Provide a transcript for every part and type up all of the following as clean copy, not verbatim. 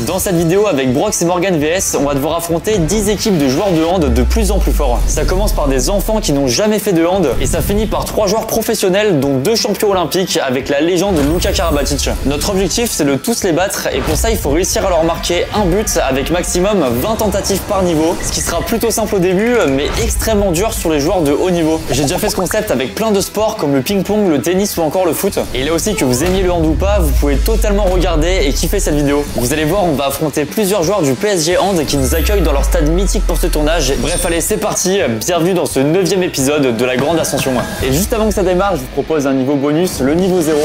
Dans cette vidéo avec Brox et Morgan VS, on va devoir affronter 10 équipes de joueurs de hand de plus en plus forts. Ça commence par des enfants qui n'ont jamais fait de hand et ça finit par 3 joueurs professionnels dont 2 champions olympiques avec la légende Luka Karabatic. Notre objectif c'est de tous les battre et pour ça il faut réussir à leur marquer un but avec maximum 20 tentatives par niveau, ce qui sera plutôt simple au début mais extrêmement dur sur les joueurs de haut niveau. J'ai déjà fait ce concept avec plein de sports comme le ping-pong, le tennis ou encore le foot. Et là aussi que vous aimiez le hand ou pas, vous pouvez totalement regarder et kiffer cette vidéo. Vous allez voir, on va affronter plusieurs joueurs du PSG Hand qui nous accueillent dans leur stade mythique pour ce tournage. Bref, allez, c'est parti. Bienvenue dans ce 9e épisode de la Grande Ascension. Et juste avant que ça démarre, je vous propose un niveau bonus, le niveau 0.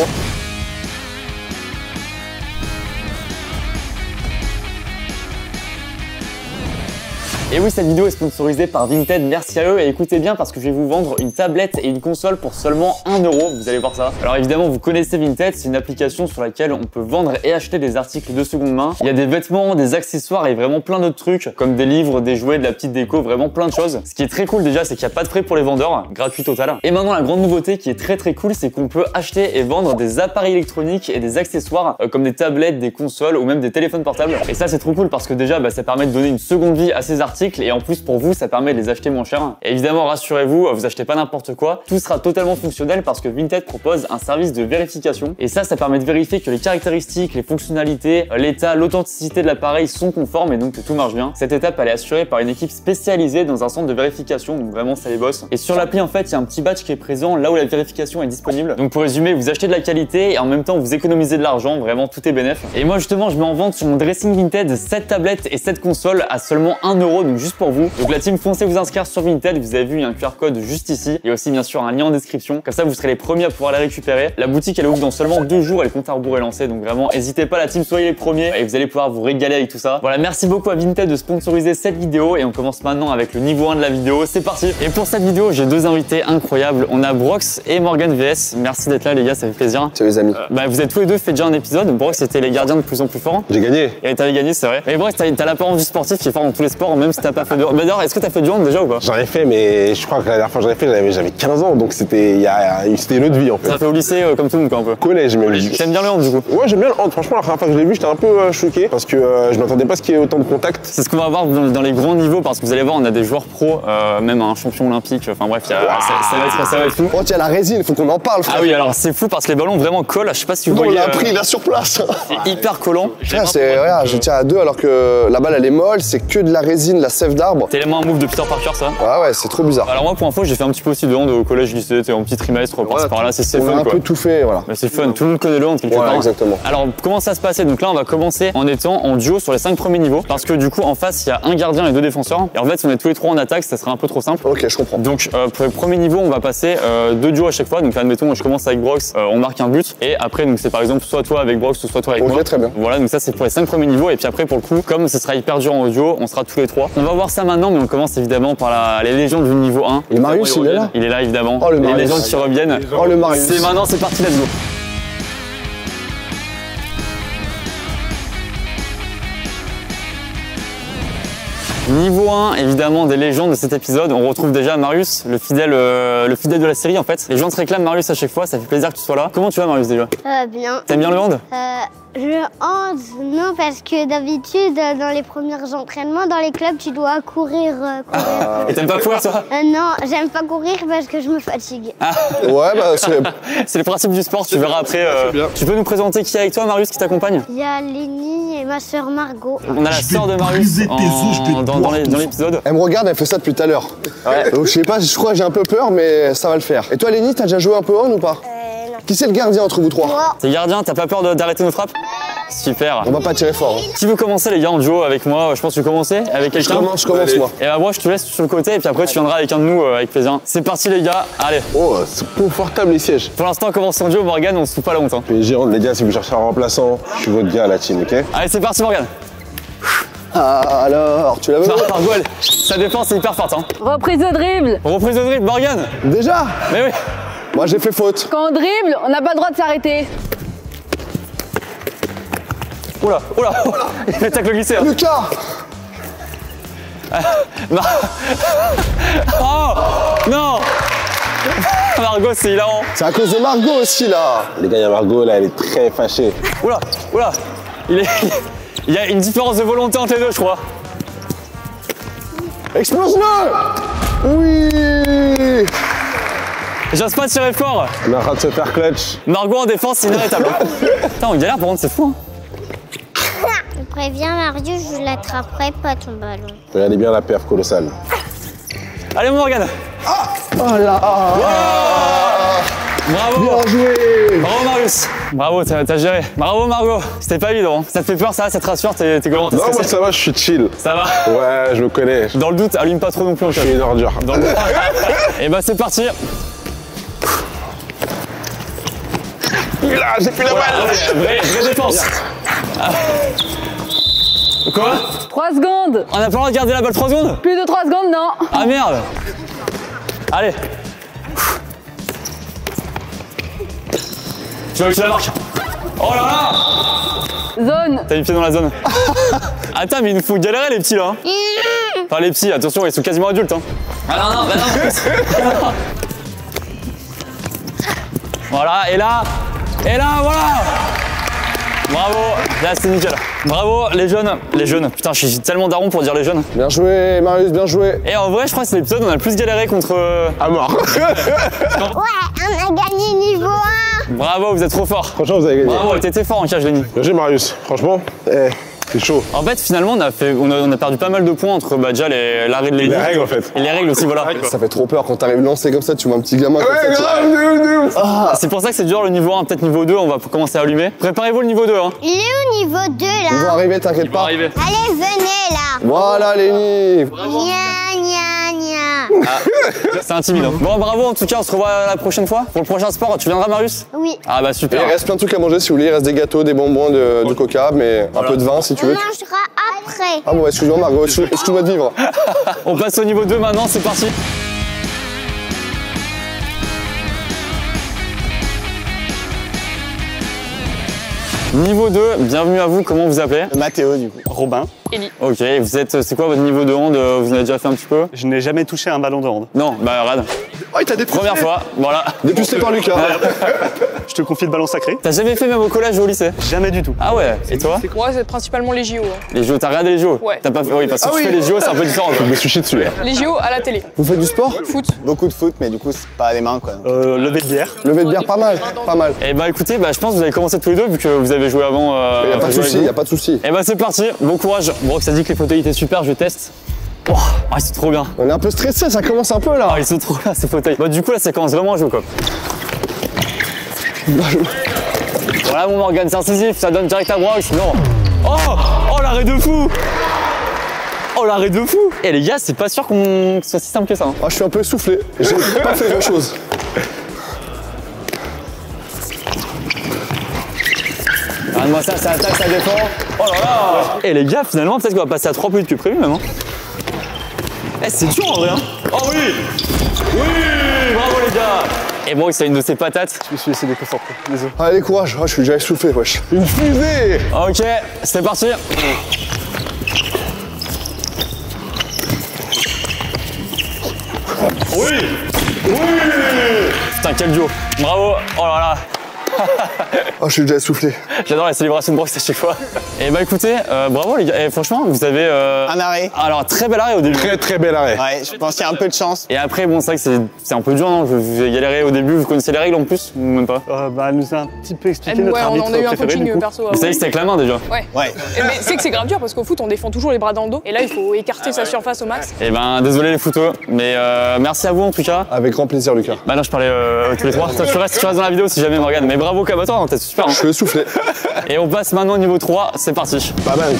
Et oui, cette vidéo est sponsorisée par Vinted, merci à eux et écoutez bien parce que je vais vous vendre une tablette et une console pour seulement 1 €, vous allez voir ça. Alors évidemment, vous connaissez Vinted, c'est une application sur laquelle on peut vendre et acheter des articles de seconde main. Il y a des vêtements, des accessoires et vraiment plein d'autres trucs comme des livres, des jouets, de la petite déco, vraiment plein de choses. Ce qui est très cool déjà, c'est qu'il n'y a pas de frais pour les vendeurs, gratuit total. Et maintenant, la grande nouveauté qui est très cool, c'est qu'on peut acheter et vendre des appareils électroniques et des accessoires comme des tablettes, des consoles ou même des téléphones portables. Et ça, c'est trop cool parce que déjà, ça permet de donner une seconde vie à ces articles et en plus pour vous ça permet de les acheter moins cher. Et évidemment rassurez-vous, vous achetez pas n'importe quoi, tout sera totalement fonctionnel parce que Vinted propose un service de vérification et ça permet de vérifier que les caractéristiques, les fonctionnalités, l'état, l'authenticité de l'appareil sont conformes et donc que tout marche bien. Cette étape elle est assurée par une équipe spécialisée dans un centre de vérification, donc vraiment ça les bosse. Et sur l'appli en fait il y a un petit badge qui est présent là où la vérification est disponible. Donc pour résumer, vous achetez de la qualité et en même temps vous économisez de l'argent, vraiment tout est bénéf. Et moi justement je mets en vente sur mon dressing Vinted 7 tablettes et 7 consoles à seulement 1 €, donc juste pour vous. Donc la team, foncez vous inscrire sur Vinted, vous avez vu il y a un QR code juste ici et aussi bien sûr un lien en description, comme ça vous serez les premiers à pouvoir les récupérer. La boutique elle ouvre dans seulement 2 jours et le compte à rebours est lancé, donc vraiment n'hésitez pas la team, soyez les premiers et vous allez pouvoir vous régaler avec tout ça. Voilà, merci beaucoup à Vinted de sponsoriser cette vidéo et on commence maintenant avec le niveau 1 de la vidéo, c'est parti. Et pour cette vidéo j'ai 2 invités incroyables, on a Brox et Morgan VS, merci d'être là les gars, ça fait plaisir. Salut les amis. Vous êtes tous les deux fait déjà un épisode, Brox c'était les gardiens de plus en plus forts. J'ai gagné. Et t'avais gagné c'est vrai. Et Brox t'as l'apparence du sportif qui est fort dans tous les sports, même si t'as pas fait de... D'ailleurs est-ce que t'as fait du hand déjà ou pas? J'en ai fait, mais je crois que la dernière fois que j'en ai fait, j'avais 15 ans, donc c'était une autre vie en fait. Ça fait au lycée comme tout le monde quoi un peu. Collège même. T'aimes bien le hand du coup? Ouais, j'aime bien le hand. Franchement, la première fois que je l'ai vu, j'étais un peu choqué parce que je m'attendais pas à ce qu'il y ait autant de contact. C'est ce qu'on va voir dans les grands niveaux parce que vous allez voir, on a des joueurs pros, même un champion olympique. Enfin bref, ça va être fou. Oh tiens, la résine, faut qu'on en parle. Frère. Ah oui, alors c'est fou parce que les ballons vraiment collent. Je sais pas si vous voyez. On l'a pris là sur place. C'est hyper collant. Regarde, je tiens à 2 alors que la balle elle est molle, c'est que de la résine, de la sève d'arbre. C'est tellement un move de Peter Parker ça. Ouais, c'est trop bizarre. Alors moi pour info, j'ai fait un petit peu aussi de hand au collège, lycée, en petit trimestre, par là, c'est fun quoi. On a un peu tout fait, voilà. Mais c'est fun, tout le monde connaît le hand quelque part. Exactement. Alors comment ça se passait? Donc là on va commencer en étant en duo sur les 5 premiers niveaux parce que du coup en face il y a un gardien et 2 défenseurs et en fait si on est tous les 3 en attaque ça serait un peu trop simple. Ok, je comprends. Donc pour le premier niveau on va passer 2 duos à chaque fois. Donc là, admettons je commence avec Brox, on marque un but et après donc c'est par exemple soit toi avec Brox ou soit toi avec moi. Très bien. Voilà, donc ça c'est pour les 5 premiers niveaux et puis après pour le coup comme ce sera hyper dur en audio on sera tous les 3. On va voir ça maintenant mais on commence évidemment par les légendes du niveau 1. Et Marius il est là? Il est là évidemment. Oh, le les Marius. légendes qui reviennent. Oh le Marius. C'est maintenant, c'est parti, let's go. Niveau 1, évidemment, des légendes de cet épisode. On retrouve déjà Marius, le fidèle de la série en fait. Les gens se réclament Marius à chaque fois, ça fait plaisir que tu sois là. Comment tu vas Marius déjà? Bien. T'aimes bien le hand? Le hand, non, parce que d'habitude, dans les premiers entraînements, dans les clubs, tu dois courir. Et t'aimes pas courir toi? Non, j'aime pas courir parce que je me fatigue. Ouais, c'est le principe du sport, tu verras après. Tu peux nous présenter qui est avec toi Marius, qui t'accompagne? Il y a Lénie et ma soeur Margot. On a la sœur de Marius dans l'épisode. Elle me regarde, elle fait ça depuis tout à l'heure. Ouais. Donc je sais pas, je crois que j'ai un peu peur, mais ça va le faire. Et toi Lénie, t'as déjà joué un peu hand ou pas? Non. Qui c'est le gardien entre vous 3? Moi. T'es gardien, t'as pas peur d'arrêter nos frappes? Super. On va pas tirer fort. Hein. Qui veut commencer les gars en duo avec moi? Je pense que tu veux commencer avec quelqu'un. Je commence moi. Et bah moi je te laisse sur le côté et puis après tu viendras avec un de nous avec plaisir. C'est parti les gars, allez. Oh, c'est confortable les sièges. Pour l'instant on commence en duo, Morgan, on se fout pas la honte. Hein. PSG hand, les gars, si vous cherchez un remplaçant, je suis votre gars à la team, ok? Allez c'est parti Morgan. Ah alors, tu l'as vu? Margot, sa défense est hyper forte. Hein. Reprise de dribble. Reprise de dribble, Morgan. Déjà? Mais oui. Moi j'ai fait faute. Quand on dribble, on n'a pas le droit de s'arrêter. Oula, oula, il fait tacle glissé. Hein. Lucas. Oh non. Margot, c'est hilarant. C'est à cause de Margot aussi là. Les gars, il y a Margot là, elle est très fâchée. Oula, oula. Il Il y a une différence de volonté entre les deux, je crois. Explose-le! Oui! J'ose pas tirer fort. On est en train de se faire clutch. Margot en défense, c'est inarrêtable. Putain, on galère par contre, c'est fou. Je préviens Mario, je l'attraperai pas ton ballon. Regardez bien la perf colossale. Allez, Morgane. Oh là! Bravo. Bien joué! Bravo, Marius. Bravo, t'as géré. Bravo, Margot. C'était pas évident. Ça te fait peur, ça te rassure, t'es comment? Non, moi ça va, je suis chill. Ça va. Ouais, je me connais. Dans le doute, allume pas trop non plus en Je cas. suis une ordure. Dans le doute. Et bah, c'est parti. Là, j'ai plus la balle! Vraie défense. Ah. Quoi? 3 secondes. On a pas le droit de garder la balle 3 secondes? Plus de 3 secondes, non. Ah merde. Allez. Tu veux que je la marque? Oh là là. Zone. T'as mis pied dans la zone. Attends, mais il nous faut galérer les petits là. Hein. Enfin les petits, attention, ils sont quasiment adultes. Hein. Ah non, non, bah non. Voilà, et là, voilà. Bravo, là c'est nickel. Bravo les jeunes. Putain, je suis tellement daron pour dire les jeunes. Bien joué, Marius, bien joué. Et en vrai, je crois que c'est l'épisode où on a le plus galéré contre... À mort. Ouais, on a gagné niveau 1. Bravo, vous êtes trop fort. Franchement, vous avez gagné. Bravo, t'étais fort en cage, Lenny. Bien joué, Marius. Franchement, c'est chaud. En fait, finalement, on a perdu pas mal de points entre déjà l'arrêt de Lenny. Les règles, en fait. Et les règles aussi, voilà. Ça fait trop peur quand t'arrives lancé comme ça, tu vois un petit gamin comme ça. grave, C'est pour ça que c'est dur le niveau 1, peut-être niveau 2, on va commencer à allumer. Préparez-vous le niveau 2. Hein. Il est au niveau 2 Ils vont là. arriver, t'inquiète pas. Arriver. Allez, venez là. Voilà, Lenny. Gna gna gna. C'est intimidant. Bon, bravo, en tout cas, on se revoit la prochaine fois. Pour le prochain sport, tu viendras, Marius? Oui. Ah bah Il super. reste plein de trucs à manger si vous voulez, il reste des gâteaux, des bonbons, du coca, mais un peu de vin si tu On veux. mangera après. Ah bon, excuse-moi Margot, excuse-moi de vivre. On passe au niveau 2 maintenant, c'est parti. Niveau 2, bienvenue à vous, comment vous appelez? Mathéo du coup. Robin, Ok, vous êtes, c'est quoi votre niveau de hand? Vous en avez déjà fait un petit peu? je n'ai jamais touché un ballon de hand. Non, bah Rad, Oh, il t'a dépoussé. première fois, voilà. Dépoussé par Lucas. Je te confie le ballon sacré. T'as jamais fait même au collège ou au lycée? Jamais du tout. Ah ouais, et toi? Moi, c'est principalement les JO. hein. Les JO, t'as regardé les JO? Ouais. T'as pas fait, oui, parce que tu oui. fais les JO, c'est un peu différent. Je me suis chié dessus. Les JO à la télé. Vous faites du sport? Foot. Beaucoup de foot, mais du coup, c'est pas à les mains quoi. Levé de bière. Levé de bière, pas mal, pas mal. Et bah écoutez, bah, je pense que vous avez commencé tous les deux vu que vous avez joué avant. Y a pas de joué avec souci, nous. y a pas de souci. Et bah c'est parti, bon courage. Brock, ça dit que les fauteuils étaient super, je teste. Oh, ah, c'est trop bien. On est un peu stressé, ça commence un peu là. Ah, ils sont trop bien ces fauteuils. Bah du coup là ça commence vraiment à jouer quoi. Voilà mon Morgane, c'est incisif, ça donne direct à Brock, sinon. Oh l'arrêt de fou. Oh l'arrêt de fou. Et les gars, c'est pas sûr qu'on soit si simple que ça. Hein. Ah, je suis un peu essoufflé, j'ai pas fait grand chose. Regarde-moi ça attaque, ça défend. Oh là là. Et les gars, finalement, peut-être qu'on va passer à 3 minutes que prévu même. Hein. Eh, c'est dur en vrai. Hein. Oh oui. Oui, bravo les gars. Et bon, c'est une de ses patates. Je me suis laissé déconcentrer. Désolé. Allez, courage, je suis déjà essoufflé, wesh. Une fusée. Ok, c'est parti. Oui. Oui. Putain, quel duo. Bravo. Oh là là. Oh, je suis déjà essoufflé. J'adore la célébration de Brox à chaque fois. Et bah écoutez, bravo les gars. Et franchement, vous avez... Un arrêt. Alors, très bel arrêt au début. Très très bel arrêt. Ouais, je pense qu'il y a un peu de chance. Et après, bon, c'est vrai que c'est un peu dur, non? Vous avez galéré au début, vous connaissez les règles en plus? Ou même pas? Bah, elle nous a un petit peu expliqué Ouais, notre on arbitre en a eu un préféré du coaching coup. perso. Vous savez que c'était avec la main déjà? Ouais. Ouais. Mais c'est que c'est grave dur parce qu'au foot, on défend toujours les bras dans le dos. Et là, il faut écarter sa surface au max. Et ben, désolé les photos, mais merci à vous en tout cas. Avec grand plaisir, Lucas. Bah non, je parlais tous les trois. Toi, tu restes dans la vidéo si jamais Morgane. Mais bravo comme à toi, hein, t'es super. Hein. Je suis essoufflé. Et on passe maintenant au niveau 3, c'est parti. Pas mal.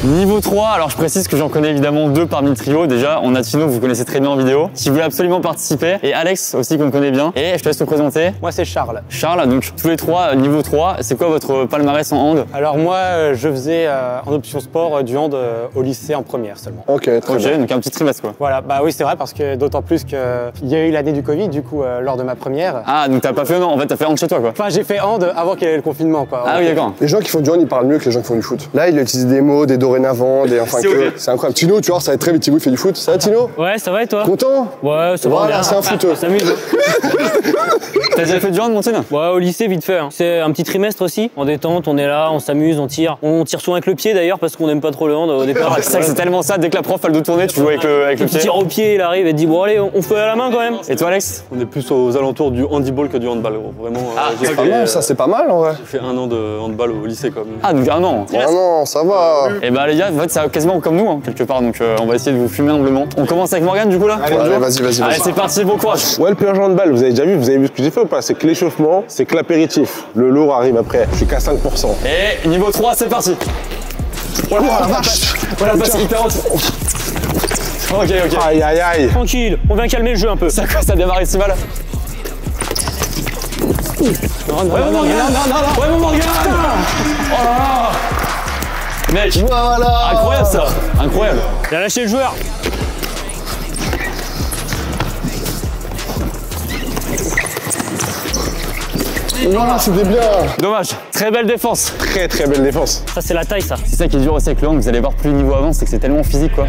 Niveau 3, alors je précise que j'en connais évidemment 2 parmi le trio. Déjà, on a Tino, vous connaissez très bien en vidéo, qui voulait absolument participer. Et Alex aussi qu'on connaît bien. Et je te laisse te présenter. Moi, c'est Charles. Charles, donc tous les 3, niveau 3, c'est quoi votre palmarès en hand? Alors moi, je faisais en option sport du hand au lycée en première seulement. Ok, très Ok, bien. donc un petit trimestre quoi. Voilà, bah oui, c'est vrai parce que d'autant plus qu'il y a eu l'année du Covid, du coup, lors de ma première. Ah, donc t'as pas fait, non, en fait t'as fait hand chez toi quoi. Enfin, j'ai fait hand avant qu'il y ait le confinement, quoi. Ah oui, d'accord. Les gens qui font du hand, ils parlent mieux que les gens qui font du foot. Là, il a utilisé des mots, des do, dorénavant, enfin c'est incroyable. Tino, tu vois, ça va être très vite. Tino, il fait du foot. Ça va, Tino? Ouais, ça va et toi? Content? Ouais, ça va. Voilà, c'est un footeux. On s'amuse. T'as déjà fait du hand, Montine? Ouais, au lycée, vite fait. Hein. C'est un petit trimestre aussi. En détente, on est là, on s'amuse, on tire. On tire souvent avec le pied d'ailleurs parce qu'on n'aime pas trop le hand au départ. C'est ça que c'est tellement ça, dès que la prof elle doit tourner, tu joues avec le Tu pied. tires au pied, il arrive et te dit bon allez, on fait à la main quand même. Et toi, Alex? On est plus aux alentours du handball que du handball, gros. Vraiment. J'ai Ah non, ça c'est pas mal en vrai. fait 1 an de handball au lycée quand même. Ah, donc un an. Ah non, ça va. Et bah les gars, en fait, c'est quasiment comme nous, hein, quelque part, donc on va essayer de vous fumer humblement. On commence avec Morgane du coup là? Allez, vas-y. Allez, c'est parti, bon courage. Ouais, le pire jeu de balle, vous avez déjà vu, vous avez vu ce que j'ai fait ou pas? C'est que l'échauffement, c'est que l'apéritif. Le lourd arrive après. Je suis qu'à 5%. Et niveau 3, c'est parti. Voilà, la vache. Voilà, passe hyper haute. Ok. Aïe. Tranquille, on vient calmer le jeu un peu. Ça démarre ici mal. Non. Ouais, mon Morgane. Oh là là. Mec, Voilà. incroyable ça. Incroyable. Il a lâché le joueur. Voilà, c'était bien. Dommage. Très belle défense. Très belle défense. Ça, c'est la taille, ça. C'est ça qui est dur aussi avec le hand, vous allez voir plus le niveau avance, c'est que c'est tellement physique quoi.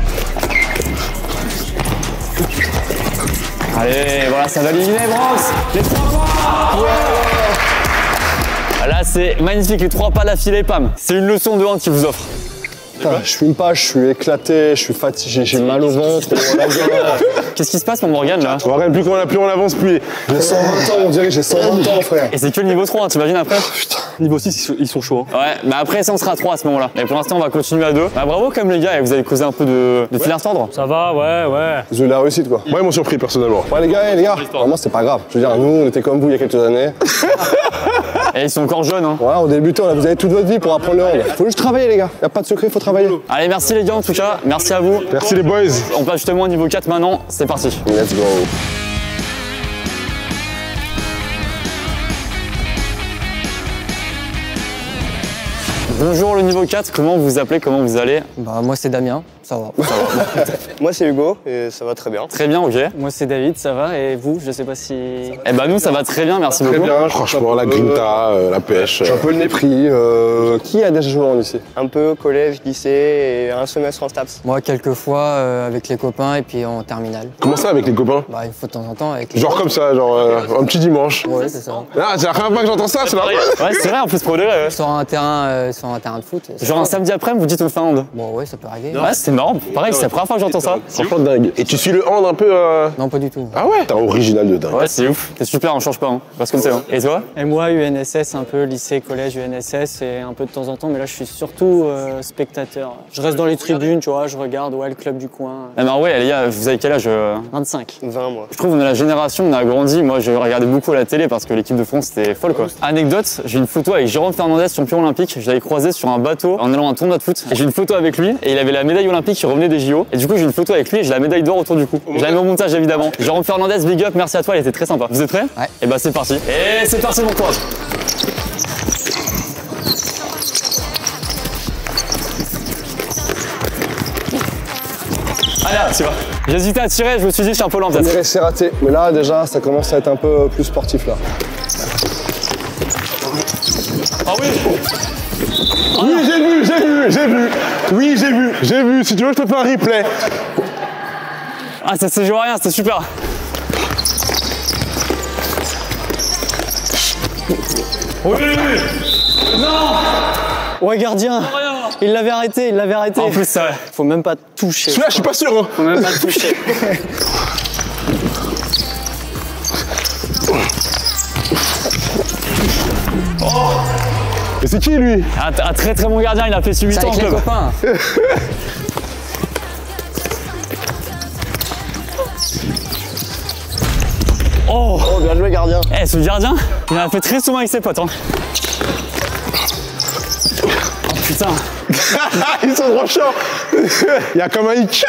Allez, voilà, ça va éliminer Bronx. Les 3 pas. Là, c'est magnifique, les 3 pas d'affilée, pam. C'est une leçon de hand qu'il vous offre. Putain, je fume pas, je suis éclaté, je suis fatigué, j'ai mal au ventre. Qu'est-ce qui se passe, mon Morgane là? Morgane, plus on avance, plus. J'ai 120 ans, on dirait que j'ai 120 ans, frère. Et c'est que le niveau 3, hein, t'imagines après? Niveau 6, ils sont chauds. Hein. Ouais, mais après ça on sera à 3 à ce moment-là. Mais pour l'instant on va continuer à 2. Bah bravo quand même les gars, et vous avez causé un peu de fil à retordre. Ça va, ouais. J'ai eu la réussite quoi. Moi, ils m'ont surpris personnellement. Ouais les gars, vraiment c'est pas grave. Je veux dire, nous on était comme vous il y a quelques années. Et ils sont encore jeunes hein. Voilà, on débutait, vous avez toute votre vie pour apprendre le hand. Faut juste travailler les gars, y a pas de secret, faut travailler. Allez, merci les gars en tout cas, merci à vous. Merci les boys. On passe justement au niveau 4 maintenant, c'est parti. Let's go. Bonjour le niveau 4, comment vous vous appelez, comment vous allez? Bah, moi, c'est Damien, ça va. Moi, c'est Hugo et ça va très bien. Très bien, ok. Moi, c'est David, ça va. Et vous, je sais pas si. Eh bah nous ça va très bien, merci Très beaucoup. bien, franchement, la grinta, la pêche. J'ai un peu le nez pris. Qui a déjà joué en lycée? Un peu collège, lycée et un semestre en STAPS. Moi, quelques fois avec les copains et puis en terminale. Comment ça avec les copains? Bah, il faut de temps en temps avec les. Genre comme ça, genre un petit dimanche. Ouais, c'est ça. Ah, c'est la première fois que j'entends ça, c'est la Ouais, c'est vrai en plus pour de vrai. Ouais. Sur un terrain de foot. Genre un samedi après, vous dites on fait un hand. Bon, ouais, ça peut arriver. Ouais, c'est marrant. Pareil, c'est la première fois que j'entends ça. Franchement dingue. Et tu suis le hand un peu Non, pas du tout. Ah ouais? T'es un original de dingue. Ouais, c'est ouf. C'est super, on change pas. Hein. Parce comme c'est. Hein. Et toi? Et moi, UNSS, un peu lycée, collège, UNSS, et un peu de temps en temps, mais là, je suis surtout spectateur. Je reste dans les tribunes, tu vois, je regarde, ouais, le club du coin. Ah bah ouais, les gars, vous avez quel âge 25. 20 mois. Je trouve qu'on est la génération, on a grandi. Moi, je regardais beaucoup à la télé parce que l'équipe de France c'était folle quoi. Anecdote, j'ai une photo avec Jérôme Fernandez, champion olympique. Je l'avais croisé sur un bateau en allant à un tournoi de foot. Et j'ai une photo avec lui et il avait la médaille olympique qui revenait des JO. Et du coup, j'ai une photo avec lui et j'ai la médaille d'or autour du cou. Je l'ai mis au montage évidemment. Jérôme Fernandez, big up, merci à toi, il était très sympa. Vous êtes prêts? Ouais. Et bah c'est parti. Et c'est parti, mon courage. Allez, là, tu vas. J'hésitais à tirer, je me suis dit, je suis un peu lent peut-être. C'est raté, mais là déjà ça commence à être un peu plus sportif là. Ah oui. Oui, j'ai vu. Si tu veux, je te fais un replay. Ah, ça se joue à rien, c'était super. Oui. Non. Ouais, gardien. Il l'avait arrêté. En plus, ça. Faut même pas toucher. Celui-là, je suis pas sûr. Hein. Faut même pas le toucher. Et c'est qui lui? Un très très bon gardien, il a fait 8 ans en Avec les club. copains. Oh, Bien joué, gardien. eh, ce gardien, il en a fait très souvent avec ses potes. Hein. Oh putain. Ils sont trop chiants. Il y a comme un hic.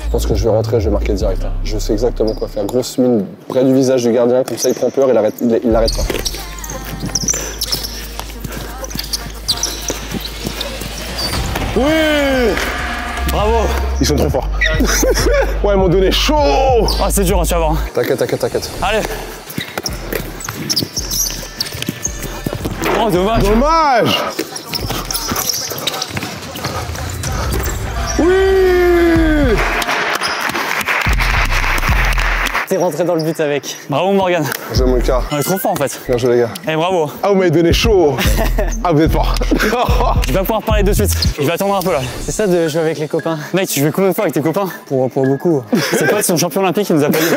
Je pense que je vais rentrer, je vais marquer direct. Hein. Je sais exactement quoi faire. Grosse mine près du visage du gardien, comme ça il prend peur, il l'arrête pas. Oui. Bravo. Ils sont trop forts. Ouais, ils m'ont donné chaud. Ah, c'est dur, hein, tu vas voir. T'inquiète. Allez. Oh, dommage. Dommage. Oui. T'es rentré dans le but avec. Bravo Morgan. Bien joué, Monica. On est trop fort en fait. Bien joué, les gars. Eh bravo. Ah, vous m'avez donné chaud. Ah, vous êtes fort. Je vais pas pouvoir parler de suite. Je vais attendre un peu là. C'est ça de jouer avec les copains. Mec, tu joues combien de fois avec tes copains? Pour beaucoup. C'est quoi son champion olympique qui nous a pas dit?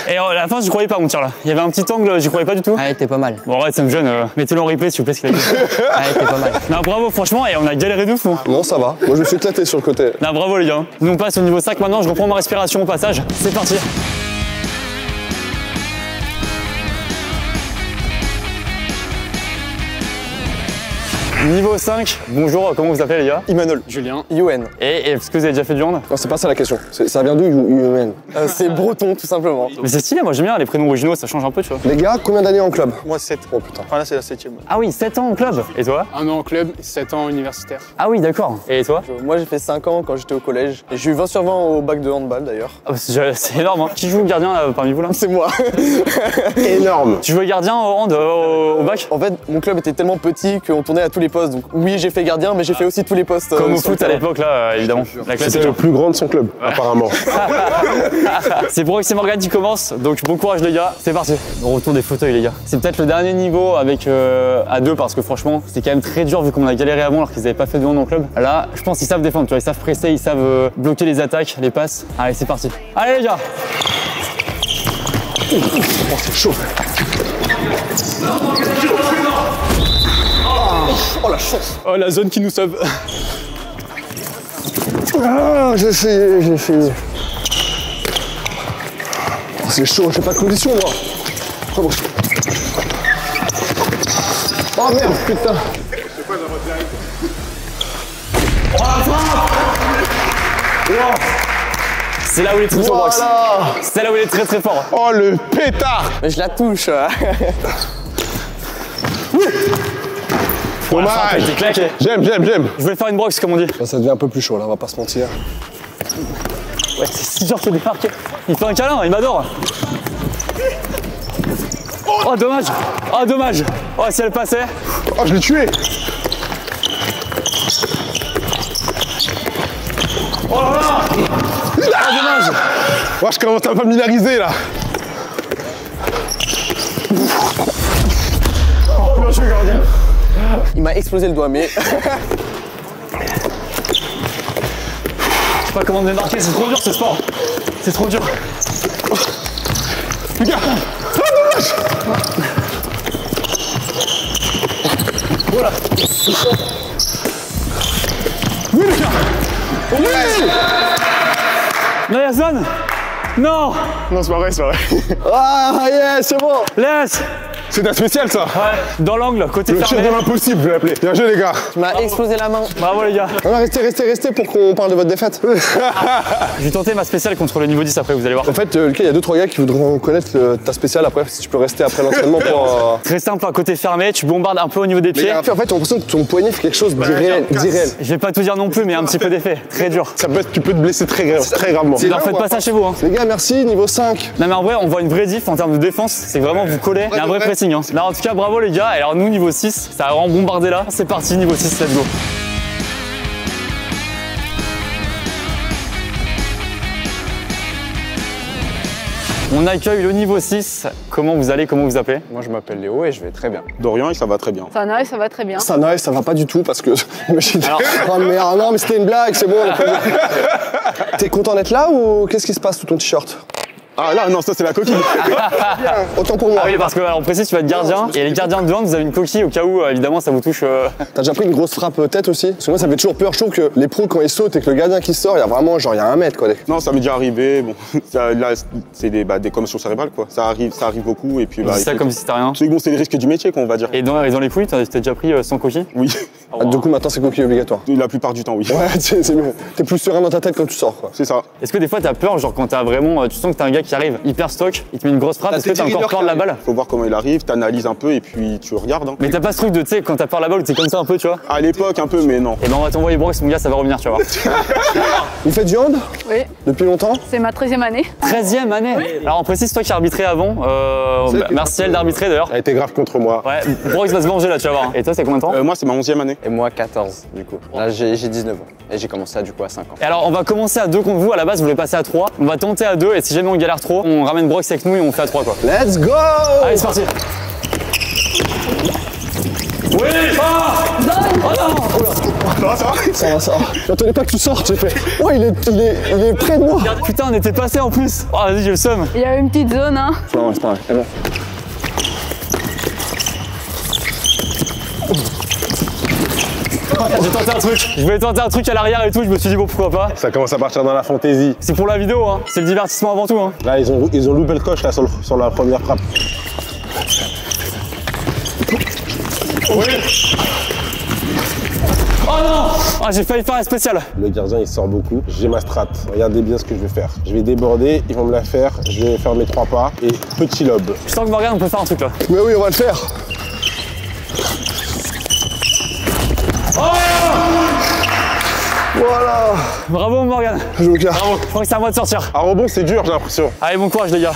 Et à la fin, je croyais pas mon tir là. Il y avait un petit angle, j'y croyais pas du tout. Ah, t'es pas mal. Bon, arrête, ça me gêne. Mettez-le en replay s'il vous plaît, ce qu'il a dit. Ah, t'es pas mal. Non, bravo, franchement, et on a galéré de fou. Non, ça va. Moi, je me suis éclaté sur le côté. Non, bravo les gars. Nous on passe au niveau 5 maintenant, je reprends ma respiration au passage. C'est parti. Niveau 5, bonjour, comment vous appelez les gars? Emmanuel. Julien. UN. Et est-ce que vous avez déjà fait du hand? Non, c'est pas ça la question. Ça vient d'où, UN? C'est breton, tout simplement. Mais c'est stylé, moi j'aime bien les prénoms originaux, ça change un peu, tu vois. Les gars, combien d'années en club? Moi 7. Oh putain. Enfin là c'est la 7ème. Ah oui, 7 ans en club. Et toi? 1 an en club, 7 ans universitaire. Ah oui, d'accord. Et toi? Moi, j'ai fait 5 ans quand j'étais au collège. Et j'ai eu 20 sur 20 au bac de handball, d'ailleurs. Ah, bah, c'est énorme, hein. Qui joue le gardien là, parmi vous là? C'est moi. Énorme. Tu jouais gardien au hand au bac? En fait, mon club était tellement petit qu'on tournait à tous les postes. Donc oui, j'ai fait gardien, mais j'ai fait aussi tous les postes. Comme au sur le foot à terrain. l'époque là, évidemment. La classe C'était le plus grand de son club, apparemment. C'est Brooks et Morgan qui commence, donc bon courage les gars, c'est parti. On retourne des fauteuils les gars. C'est peut-être le dernier niveau avec à 2 parce que franchement c'était quand même très dur vu qu'on a galéré avant alors qu'ils n'avaient pas fait de hand en club. Là je pense qu'ils savent défendre, tu vois, ils savent presser, ils savent bloquer les attaques, les passes. Allez c'est parti. Allez les gars. Oh, c'est chaud. Oh la chance. Oh la zone qui nous sauve. Ah, j'ai essayé. Oh, c'est chaud, j'ai pas de condition moi. Oh, bon. Oh merde, putain. C'est là où il est très fort Brooks. C'est là où il est très très fort. Oh, le pétard. Mais je la touche. Dommage. T'es claqué. J'aime. Je voulais faire une Brooks comme on dit. Là, ça devient un peu plus chaud là, on va pas se mentir. Ouais c'est si dur de démarquer. Il fait un câlin, il m'adore. Oh dommage. Oh dommage. Oh si elle passait. Oh, je l'ai tué. Oh là là. Oh dommage. Moi, je commence à me familiariser là. Il m'a explosé le doigt, mais. Je sais pas comment démarquer, c'est trop dur ce sport. C'est trop dur. Regarde. Oh, dommage. Voilà. Oui les gars. Oui. Non y'a zone. Non. Non, c'est pas vrai. Ah, yeah, c'est bon. Laisse. C'est un spécial ça. Ouais. Dans l'angle, côté Le tir fermé. de l'impossible, je vais l'appeler. Bien joué les gars. Tu m'as explosé la main. Bravo les gars. Non, restez pour qu'on parle de votre défaite. Je vais tenter ma spéciale contre le niveau 10 après, vous allez voir. En fait, Lucas, il y a 2-3 gars qui voudront connaître ta spéciale après, si tu peux rester après l'entraînement pour. Très simple, à côté fermé, tu bombardes un peu au niveau des pieds. En fait, on a l'impression que ton poignet fait quelque chose d'irréel. Je vais pas tout dire non plus, mais un petit peu d'effet. Très dur. Tu peux te blesser très gravement. Ne faites pas ça chez vous. Hein. Les gars, merci, niveau 5. Non mais en vrai, on voit une vraie diff en termes de défense. C'est vraiment vous collez. Il y a un vrai pressing. Hein. Là, en tout cas, bravo les gars. Et alors nous, niveau 6, ça a vraiment bombardé là. C'est parti, niveau 6, let's go. On accueille le niveau 6. Comment vous allez, comment vous appelez? Moi, je m'appelle Léo et je vais très bien. Dorian et ça va très bien. Ça va très bien. Ça va pas du tout parce que. Alors- Oh merde, non, mais c'était une blague, c'est bon. T'es content d'être là ou qu'est-ce qui se passe sous ton t-shirt? Ah là, non, ça c'est la coquille. Autant pour moi. Ah oui, parce que alors, on précise, tu vas être gardien. Et les gardiens de hand, vous avez une coquille au cas où, évidemment, ça vous touche. T'as déjà pris une grosse frappe tête aussi? Parce que moi, ça me fait toujours peur. Je trouve que les pros, quand ils sautent et que le gardien qui sort, il y a vraiment genre, il y a 1 mètre quoi. Non, ça m'est déjà arrivé. Bon, là, c'est des commotions cérébrales quoi. Ça arrive beaucoup et puis. C'est ça comme si c'était rien. C'est bon, c'est les risques du métier quoi, on va dire. Et dans les couilles, t'as déjà pris sans coquille? Oui. Ah, du coup, maintenant, c'est coquille obligatoire. La plupart du temps, oui. Ouais, c'est mieux. T'es plus serein dans ta tête quand tu sors, quoi. C'est ça. Est-ce que des fois t'as peur, genre quand t'as vraiment, tu sens que t'as un gars qui arrive hyper stock, il te met une grosse frappe, est-ce que t'as encore peur de la balle? Faut voir comment il arrive, t'analyses un peu et puis tu regardes. Hein. Mais t'as pas ce truc de, tu sais, quand t'as peur de la balle, t'es comme ça un peu, tu vois? À l'époque, un peu, mais non. Et ben on va t'envoyer Brox, mon gars, ça va revenir, tu vas voir. Vous faites du hand? Oui. Depuis longtemps? C'est ma 13e année. 13e année. Alors on précise, toi qui as arbitré avant, merci elle d'arbitrer d'ailleurs. Elle était grave contre moi. Ouais, Brox va se venger là, tu vas voir. Et toi, c'est combien de temps? Moi, c'est ma 11e année. Et moi 14 du coup. Là j'ai 19 ans et j'ai commencé du coup à 5 ans. Et alors on va commencer à 2 contre vous, à la base vous voulez passer à 3. On va tenter à 2 et si jamais on galère trop, on ramène Brox avec nous et on fait à 3 quoi. Let's go! Allez c'est parti. Oui, oh non. Ça va. J'attendais pas que tu sortes, j'ai fait. Ouais, il est près de moi. Putain, on était passé en plus. Oh vas-y, j'ai le seum. Il y a une petite zone, hein. Non, c'est pas vrai. J'ai tenté un truc. Je voulais tenter un truc à l'arrière et tout, je me suis dit bon pourquoi pas. Ça commence à partir dans la fantaisie. C'est pour la vidéo, hein. C'est le divertissement avant tout, hein. Là, ils ont loupé le coche là, sur la première frappe. Oui. Oh non. Ah, j'ai failli faire un spécial. Le gardien, il sort beaucoup. J'ai ma strat. Regardez bien ce que je vais faire. Je vais déborder, ils vont me la faire. Je vais faire mes 3 pas et petit lob. Je sens que Morgane, on peut faire un truc là. Mais oui, on va le faire. Voilà. Bravo Morgane. Joker. Bravo. Je crois que c'est à moi de sortir. Un rebond, c'est dur, j'ai l'impression. Allez, bon courage les gars.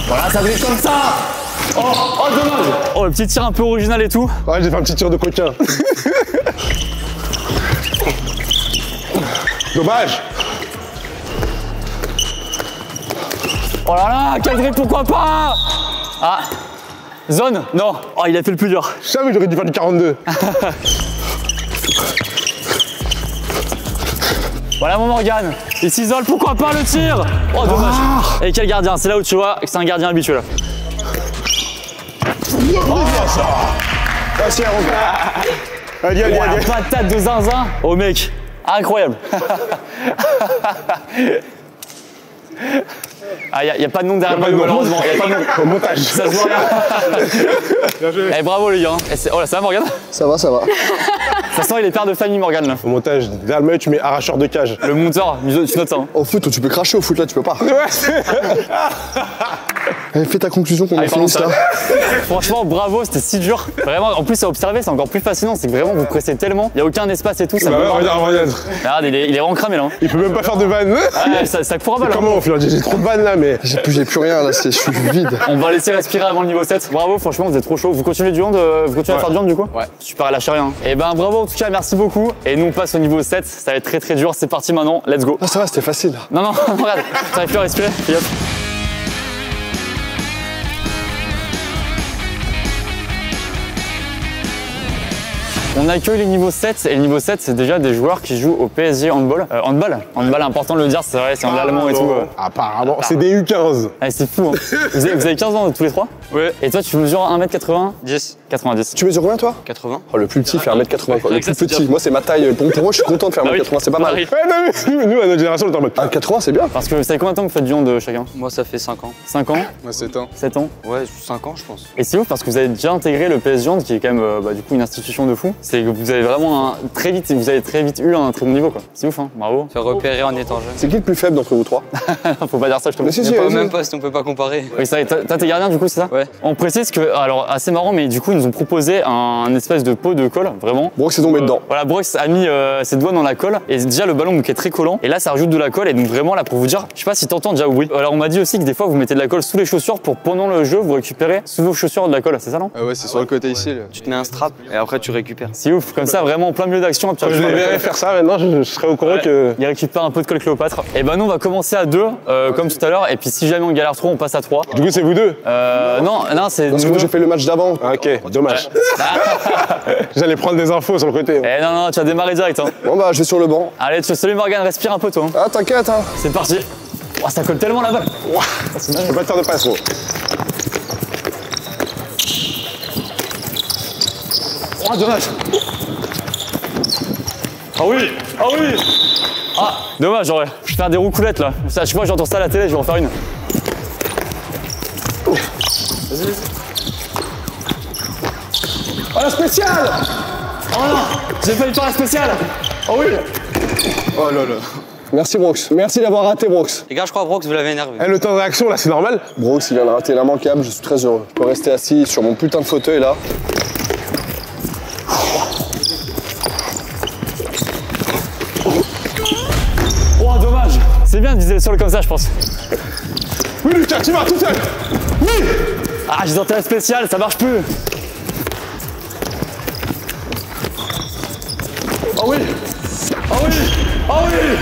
Voilà, ça glisse comme ça. Oh, dommage. Oh, le petit tir un peu original et tout. Ouais, j'ai fait un petit tir de coquin. Dommage. Oh là là, cadré, pourquoi pas? Ah, zone? Non. Oh, il a fait le plus dur. Je savais que j'aurais dû faire du 42. Voilà mon Morgane. Il s'isole, pourquoi pas le tir? Oh, dommage. Et quel gardien? C'est là où tu vois que c'est un gardien habitué là. Merci, Allez, allez, allez. Patate de zinzin. Oh mec, incroyable. Ah, y a pas de nom derrière moi, malheureusement. Y a pas de nom. Au montage. Ça se voit rien. Bien joué. Eh, bravo les gars. Oh là, ça va Morgane? Ça va. Ça sent il est père de famille Morgane là. Au montage, derrière tu mets arracheur de cage. Le monteur, tu notes ça. Hein. Au foot, tu peux cracher au foot là, tu peux pas. Allez, fais ta conclusion qu'on a fini ça. Franchement, bravo, c'était si dur. Vraiment, en plus à observer, c'est encore plus fascinant. C'est que vraiment vous pressez tellement. Il y a aucun espace et tout. Ça regarde. Regarde, il est vraiment cramé là. Hein. Il peut même pas faire de vanne. Ouais, ça court à balle. Comment on fait? J'ai trop de vannes là, mais. J'ai plus rien là, je suis vide. On va laisser respirer avant le niveau 7. Bravo, franchement, vous êtes trop chaud. Vous continuez du hand, vous continuez à faire du hand du coup? Ouais. Super, à lâcher rien. Et ben bravo en tout cas, merci beaucoup. Et nous on passe au niveau 7. Ça va être très dur. C'est parti maintenant. Let's go. Ah, ça va, c'était facile. Non, regarde. T'arrives plus à respirer. Et hop. On accueille les niveaux 7 et le niveau 7 c'est déjà des joueurs qui jouent au PSG handball. Handball, important de le dire, c'est vrai, c'est en allemand et tout. Apparemment, c'est des U15. Ah, c'est fou hein. vous avez 15 ans tous les trois? Ouais. Et toi tu mesures 1m80? 10. 90. Tu mesures combien toi? 80. Oh, le plus petit fait 1m80 quoi. Le plus petit, moi c'est ma taille. Pour moi je suis content de faire 1m80, c'est pas mal. Ouais, non, mais nous à notre génération on est en mode. 1m80 c'est bien. Parce que vous savez combien de temps que vous faites du hand chacun? Moi ça fait 5 ans. 5 ans? Moi 7 ans. 7 ans? Ouais, 5 ans je pense. Et c'est ouf parce que vous avez déjà intégré le PSG Hand qui est quand même du coup une institution de fou. C'est que vous avez vraiment vous avez très vite eu un très bon niveau quoi. C'est ouf hein, bravo. Faire repérer en étant jeune. C'est qui le plus faible d'entre vous trois? Faut pas dire ça je te dis. Même pas si on peut pas comparer. Oui ça, toi t'es gardien du coup c'est ça? Ouais. On précise que, alors assez marrant mais du coup ils nous ont proposé un espèce de pot de colle vraiment. Brox s'est tombé dedans. Voilà Brox a mis ses doigts dans la colle et déjà le ballon donc est très collant et là ça rajoute de la colle et donc vraiment là pour vous dire, je sais pas si t'entends déjà oui. Alors on m'a dit aussi que des fois vous mettez de la colle sous les chaussures pour pendant le jeu vous récupérez sous vos chaussures de la colle, c'est ça non? Ouais c'est sur le côté ici là. Tu te mets un strap et après tu récupères. C'est ouf, comme ça vraiment en plein milieu d'action. Je vais faire ça maintenant, je serai au courant que. Il récupère un peu de colle Cléopâtre. Et ben nous on va commencer à 2 comme tout à l'heure et puis si jamais on galère trop on passe à 3. Du coup c'est vous deux? Non c'est parce que moi j'ai fait le match d'avant. Ah, ok, dommage. J'allais prendre des infos sur le côté. Eh non, tu vas démarrer direct hein. Bon bah je vais sur le banc. Allez, salut Morgane, respire un peu toi. Hein. Ah t'inquiète hein. C'est parti. Oh, ça colle tellement la balle. Wow. Je peux pas te faire de passe gros. Oh dommage. Ah oui. Ah dommage j'aurais. faire des roucoulettes là. À chaque fois que j'entends ça à la télé, je vais en faire une. Vas-y. Oh la spéciale! Oh non, j'ai failli faire la spéciale. Oh oui. Oh là là. Merci Brox, merci d'avoir raté Brox. Les gars, je crois Brox, vous l'avez énervé. Le temps de réaction là, c'est normal. Brox, il vient de rater l'immanquable, je suis très heureux. Je peux rester assis sur mon putain de fauteuil là. Oh dommage. C'est bien de viser le sol comme ça, je pense. Oui Lucas, tu vas tout seul. Oui. Ah, j'ai tenté la spéciale, ça marche plus. Oh oui. Oh oui. Oh oui.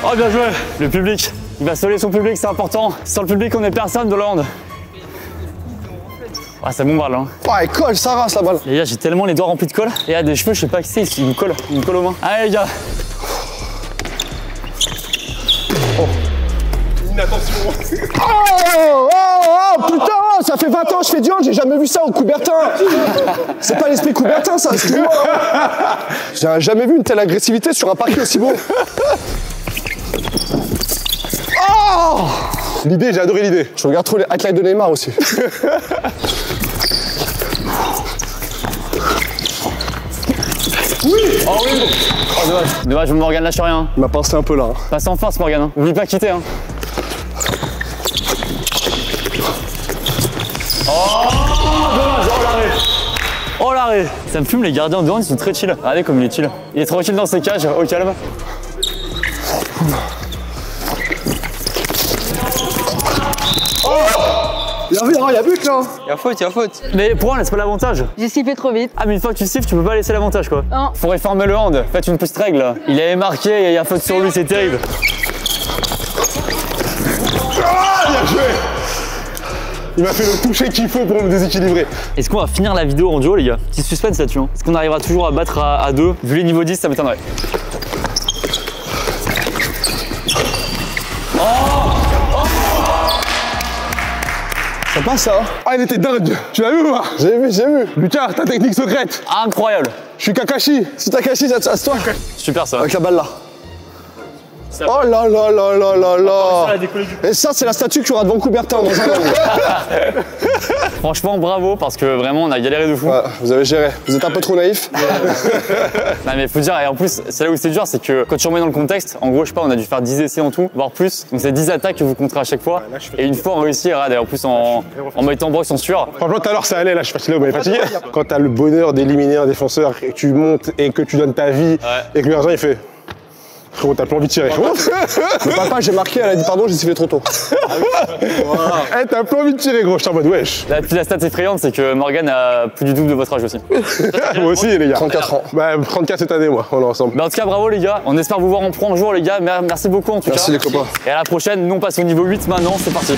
Oh bien joué. Le public, il va soler son public, c'est important. Sans le public, on est personne de Hollande. Ah, ça bombarde là. Hein. Oh, elle colle, ça rase la balle. Les gars, j'ai tellement les doigts remplis de colle. Et il y a des cheveux, je sais pas qui c'est, il me colle aux mains. Allez les gars. Oh. Inattention. Oh putain, ça fait 20 ans que je fais du hand, j'ai jamais vu ça au Coubertin. C'est pas l'esprit Coubertin ça, excuse-moi. J'ai jamais vu une telle agressivité sur un parquet aussi beau. Oh, L'idée, j'ai adoré l'idée. je regarde trop les highlights de Neymar aussi. Oui. Oh oui. Oh dommage. Dommage, Morgane lâche rien. Il m'a pincé un peu là. Passe en force Morgane. Hein. Oublie pas quitter. Hein. Oh dommage. Oh l'arrêt. Oh l'arrêt. Ça me fume, les gardiens de hand, ils sont très chill. Regardez comme il est chill. Il est tranquille dans ses cages, au calme. Il y a but là. Il y a faute. Mais pour un, laisse pas l'avantage. J'ai sifflé trop vite. Ah mais une fois que tu siffles, tu peux pas laisser l'avantage quoi. Non. Faut réformer le hand. Faites une petite règle là. Il avait marqué et il y a faute sur lui, c'est terrible. Ah, bien joué. Il m'a fait le toucher qu'il faut pour me déséquilibrer. Est-ce qu'on va finir la vidéo en duo les gars? Petit suspense là-dessus. Hein. Est-ce qu'on arrivera toujours à battre à 2? Vu les niveaux 10, ça m'étonnerait. Ça passe ça. Ah, il était dingue. Tu l'as vu ou pas? J'ai vu. Lucas, ta technique secrète. Incroyable. Je suis Kakashi. Si t'as caché, ça te toi. Super ça. Avec la balle là. Oh là là là là là là. Et ça, c'est la statue que tu auras devant Coubertin dans un an. Franchement, bravo parce que vraiment, on a galéré de fou. Ouais, vous avez géré. Vous êtes un peu trop naïf. Non mais faut dire, et en plus, c'est là où c'est dur, c'est que quand tu remets dans le contexte, en gros, je sais pas, on a dû faire 10 essais en tout, voire plus. Donc c'est 10 attaques que vous compterez à chaque fois. Et une fois on réussit, regarde, et en plus en mettant Brox en sueur. Franchement, tout à l'heure, ça allait. Là, je suis fatigué, vous m'avez fatigué. Quand t'as le bonheur d'éliminer un défenseur, et que tu montes et que tu donnes ta vie, et que le gardien, il fait... Frérot, t'as plus envie de tirer. Le papa, j'ai marqué, elle a dit pardon, j'ai sifflé trop tôt. Eh, t'as plus envie de tirer, gros. Je suis en mode wesh. Là, puis la stat effrayante, c'est que Morgane a plus du double de votre âge aussi. Moi aussi, les gars. 34 ans. Bah, 34 cette année, moi. On est ensemble. Mais en tout cas, bravo les gars. On espère vous voir en pro un jour, les gars. Merci beaucoup en tout cas. Merci les copains. Et à la prochaine. Nous, on passe au niveau 8 maintenant. C'est parti.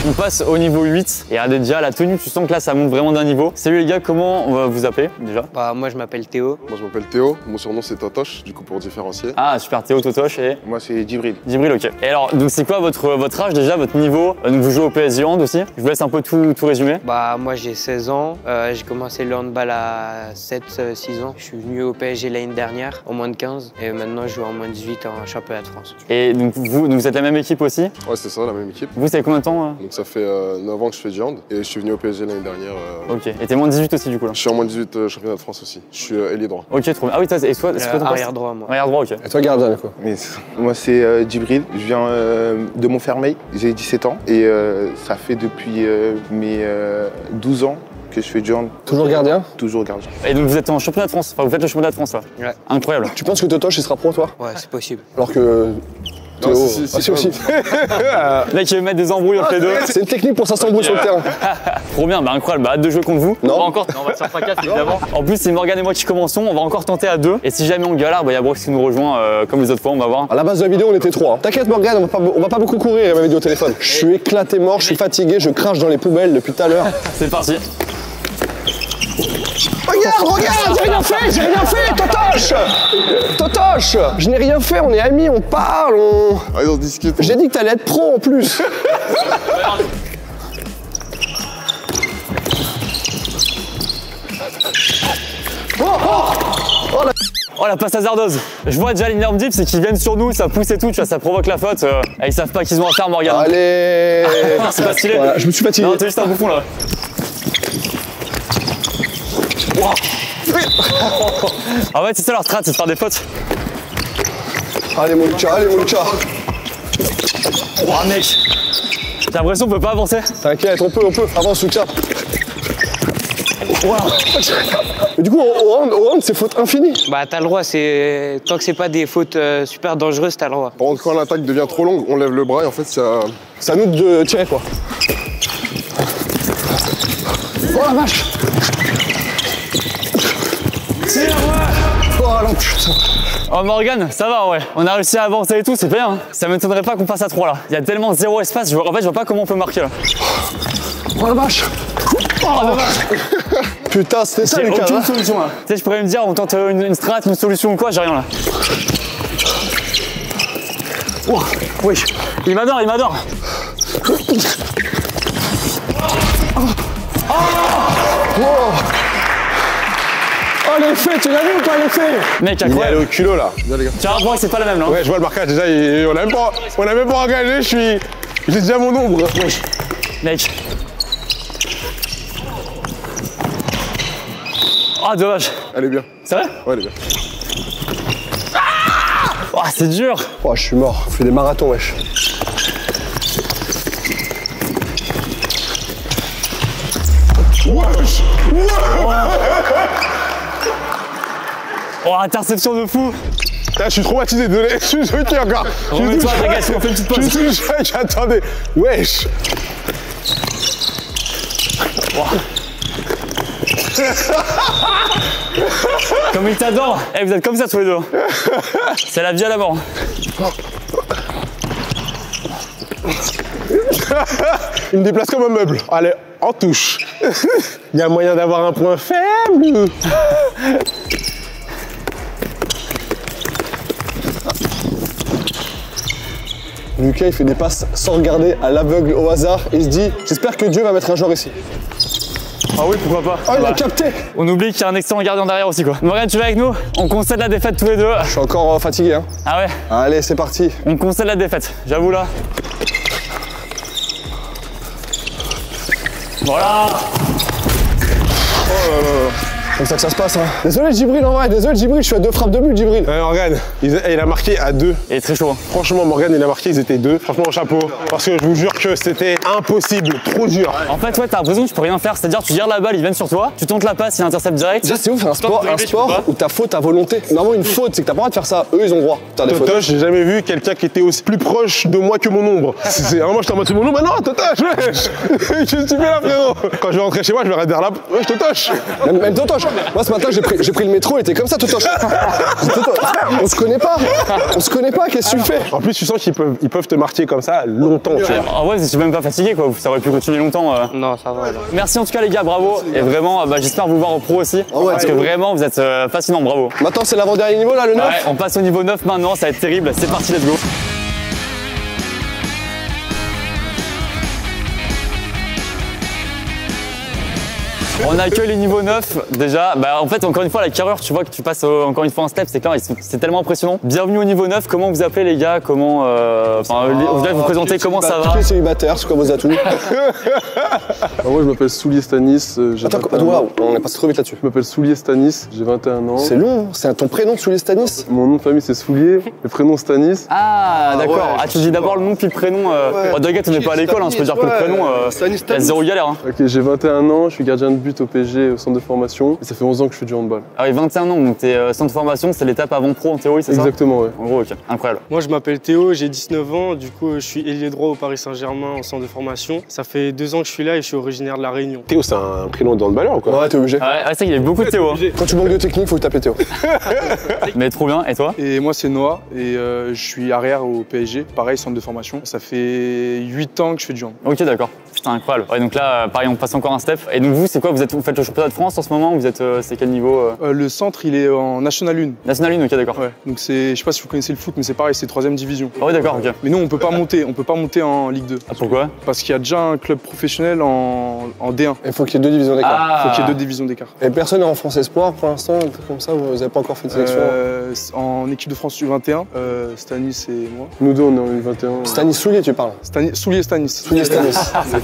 On passe au niveau 8 et regardez déjà la tenue, tu sens que là ça monte vraiment d'un niveau. Salut les gars, comment on va vous appeler déjà? Bah, moi, je m'appelle Théo. Moi, je m'appelle Théo. Mon surnom, c'est Totoche, du coup, pour différencier. Ah super, Théo, Totoche et Moi, c'est Djibril. Djibril, ok. Et alors, donc c'est quoi votre âge déjà, votre niveau? Donc vous jouez au PSG Hand aussi. Je vous laisse un peu tout résumer. Bah, moi, j'ai 16 ans. J'ai commencé le handball à 7-6 ans. Je suis venu au PSG l'année dernière, en moins de 15. Et maintenant, je joue en moins de 18 en championnat de France. Et donc vous êtes la même équipe aussi? Ouais, c'est ça, la même équipe. Vous, c'est combien de temps? Donc, ça fait 9 ans que je fais du hand et je suis venu au PSG l'année dernière. Ok. Et t'es moins de 18 aussi du coup là? Je suis en moins de 18 championnat de France aussi. Je suis ailier droit. Ok, trop bien. Ah oui, toi, et toi, c'est quoi ton poste? Arrière droit, moi. Arrière droit, ok. Et toi, gardien, quoi. Moi, c'est Djibril. Je viens de Montfermeil. J'ai 17 ans et ça fait depuis mes 12 ans que je fais du hand. Toujours gardien? Toujours gardien. Et donc vous êtes en championnat de France, enfin vous faites le championnat de France là? Ouais. Incroyable. Tu penses que Totoche, il sera pro, toi? Ouais, c'est possible. Alors que... Théo... Non, si, aussi. Là qui veut mettre des embrouilles entre les deux. C'est une technique pour ça s'embrouille sur le terrain. Trop bien, bah incroyable, bah hâte de jouer contre vous. Non. On va encore, on va se faire fracasse évidemment. En plus c'est Morgane et moi qui commençons, on va encore tenter à 2. Et si jamais on galère, bah y a Brox qui nous rejoint comme les autres fois, on va voir. À la base de la vidéo, on était 3. T'inquiète Morgane, on va pas beaucoup courir, elle m'avait dit au téléphone. Je suis éclaté mort, je suis fatigué, je crache dans les poubelles depuis tout à l'heure. C'est parti. Regarde, j'ai rien fait, Totoche, je n'ai rien fait, on est amis, on parle, Allez, on se discute. J'ai dit que t'allais être pro en plus. Oh la passe hasardeuse. Je vois déjà l'énorme dip, c'est qu'ils viennent sur nous, ça pousse et tout, tu vois, ça provoque la faute. Et ils savent pas qu'ils ont à faire, Morgan. Allez. C'est pas stylé. Voilà, je me suis fatigué. Non, t'es juste un bouffon là. Wow. Ah ouais, c'est ça leur strat, c'est de faire des fautes. Allez mon Lucas, allez mon Lucas. Oh mec, j'ai l'impression qu'on peut pas avancer. T'inquiète, on peut, avance Lucas. Wow. Mais du coup, au round, c'est faute infinie. Bah, t'as le droit, tant que c'est pas des fautes super dangereuses, t'as le droit. Par contre, quand l'attaque devient trop longue, on lève le bras et en fait, ça. C'est à nous de tirer quoi. Oh la vache. Oh la putain. Oh Morgan, ça va ouais. On a réussi à avancer et tout, c'est bien. Hein. Ça m'étonnerait pas qu'on passe à 3 là. Il y a tellement zéro espace, en fait je vois pas comment on peut marquer là. Oh la vache. Oh la vache. Putain, c'était ça Lucas. J'ai aucune là. solution là. Tu sais, je pourrais me dire on tente une strat, une solution ou quoi, j'ai rien là. Oh, oui. Il m'adore, il m'adore. Oh l'effet, tu l'as vu ou pas l'effet? Mec, incroyable. Il est allé au culot là. Bien, les gars. Tu vas voir que c'est pas la même là. Ouais, je vois le marquage déjà, on a même pas engagé, j'ai déjà mon ombre. Oui. Mec. Ah, dommage. Elle est bien. C'est vrai? Ouais, elle est bien. Oh, c'est dur. Oh, je suis mort. On fait des marathons, wesh. Wesh. Oh, interception de fou. Là, je suis traumatisé, désolé. Je suis choqué encore. Remets-toi, regarde, on fait une petite pause. Je suis choqué, attendez. Wesh. Wow. Comme il t'adore. Eh, vous êtes comme ça tous les deux. C'est la vie à la mort. Il me déplace comme un meuble. Allez, en touche. Il y a moyen d'avoir un point faible. Lucas, il fait des passes sans regarder, à l'aveugle, au hasard. Et il se dit, j'espère que Dieu va mettre un joueur ici. Ah oui, pourquoi pas. Oh, il a capté. On oublie qu'il y a un excellent gardien derrière aussi, quoi. Morgan, tu vas avec nous? On concède la défaite tous les deux. Je suis encore fatigué, hein. Ah ouais? Allez, c'est parti. On concède la défaite, j'avoue là. Voilà. Oh là là. Comme ça que ça se passe, hein. Désolé Djibril en vrai, désolé Djibril, je suis à 2 frappes de but Djibril. Morgan, il a marqué à 2. Il est très chaud. Hein. Franchement, Morgan, il a marqué, ils étaient 2. Franchement, chapeau. Parce que je vous jure que c'était impossible, trop dur. En fait, ouais, t'as l'impression que tu peux rien faire. C'est-à-dire, tu gardes la balle, ils viennent sur toi, tu tentes la passe, il intercepte direct. Déjà, c'est ouf, un sport où t'as faute à volonté. Normalement, une faute, c'est que t'as pas le droit de faire ça. Eux, ils ont le droit. Totoche, j'ai jamais vu quelqu'un qui était aussi plus proche de moi que mon ombre. Moi, je t'en mode sur mon ombre. Mais non, Totoche, wesh. Je suis là, frérot. Quand je vais rentrer chez moi, je vais arrêter là. Wesh, Totoche. Même Totoche. Moi, ce matin, j'ai pris le métro, il était comme ça, Totoche. On se connaît pas. On se connaît pas, qu'est-ce que tu fais? En plus, tu sens qu'ils peuvent te marquer comme ça longtemps. En vrai, je suis même pas fatigué, quoi. Ça aurait pu continuer longtemps. Non, ça va. Là. Merci en tout cas, les gars, bravo. Et vraiment, j'espère vous voir en pro aussi. Oh ouais, parce que vraiment, vous êtes fascinants, bravo. Maintenant, c'est l'avant-dernier niveau, là, le 9. Ouais, on passe au niveau 9 maintenant, ça va être terrible. C'est parti, let's go. On accueille les niveaux 9 déjà. En fait, encore une fois, la carrure, tu vois que tu passes encore une fois un step, c'est clair, c'est tellement impressionnant. Bienvenue au niveau 9. Comment vous appelez les gars? Comment vous allez vous présenter, comment ça va? Les célibataires, c'est quoi vos atouts? Moi, je m'appelle Soulier Stanis. Attends, on est passé trop vite là-dessus. Je m'appelle Soulier Stanis, j'ai 21 ans. C'est long, c'est ton prénom, Soulier Stanis? Mon nom de famille, c'est Soulier, le prénom Stanis. Ah, d'accord. Ouais, tu dis d'abord le nom puis le prénom. T'inquiète, on n'est pas à l'école, je peux dire que le prénom, il y a zéro galère. Hein. Ok, j'ai 21 ans, je suis gardien de but au PSG, au centre de formation. Et ça fait 11 ans que je fais du handball. Ah oui, 21 ans, donc t'es centre de formation, c'est l'étape avant pro en théorie, c'est ça? Exactement, ouais. En gros, ok, incroyable. Moi, je m'appelle Théo, j'ai 19 ans, du coup, je suis ailier droit au Paris Saint-Germain, au centre de formation. Ça fait 2 ans que je suis là et je suis originaire de La Réunion. Théo, c'est un prénom de handballeur ou quoi? Ouais, t'es obligé. Ouais, c'est vrai qu'il y a beaucoup de Théo. Hein. Quand tu manques de technique, faut que t'appelles Théo. Mais trop bien, et toi? Et moi, c'est Noah, et je suis arrière au PSG, pareil, centre de formation. Ça fait 8 ans que je fais du hand. Ok, d'accord. Putain, incroyable. Ouais, donc là, pareil, on passe encore un step. Et donc vous, c'est quoi? Vous faites le championnat de France en ce moment? Vous êtes, c'est quel niveau? Le centre, il est en National 1. National 1, ok, d'accord. Ouais. Donc c'est, je sais pas si vous connaissez le foot, mais c'est pareil, c'est 3e division. Ah ouais, d'accord, ok. Mais nous, on peut pas monter en Ligue 2. Ah, pourquoi? Parce qu'il y a déjà un club professionnel en D1. Il faut qu'il y ait 2 divisions d'écart. Ah. Il faut qu'il y ait 2 divisions d'écart. Et personne n'est en France Espoir pour l'instant, un truc comme ça, vous n'avez pas encore fait de sélection? En équipe de France U21, Stanis et moi. Nous deux, on est en U21. Stanis Soulier, tu parles? Soulier Stanis. Soulier Stanis.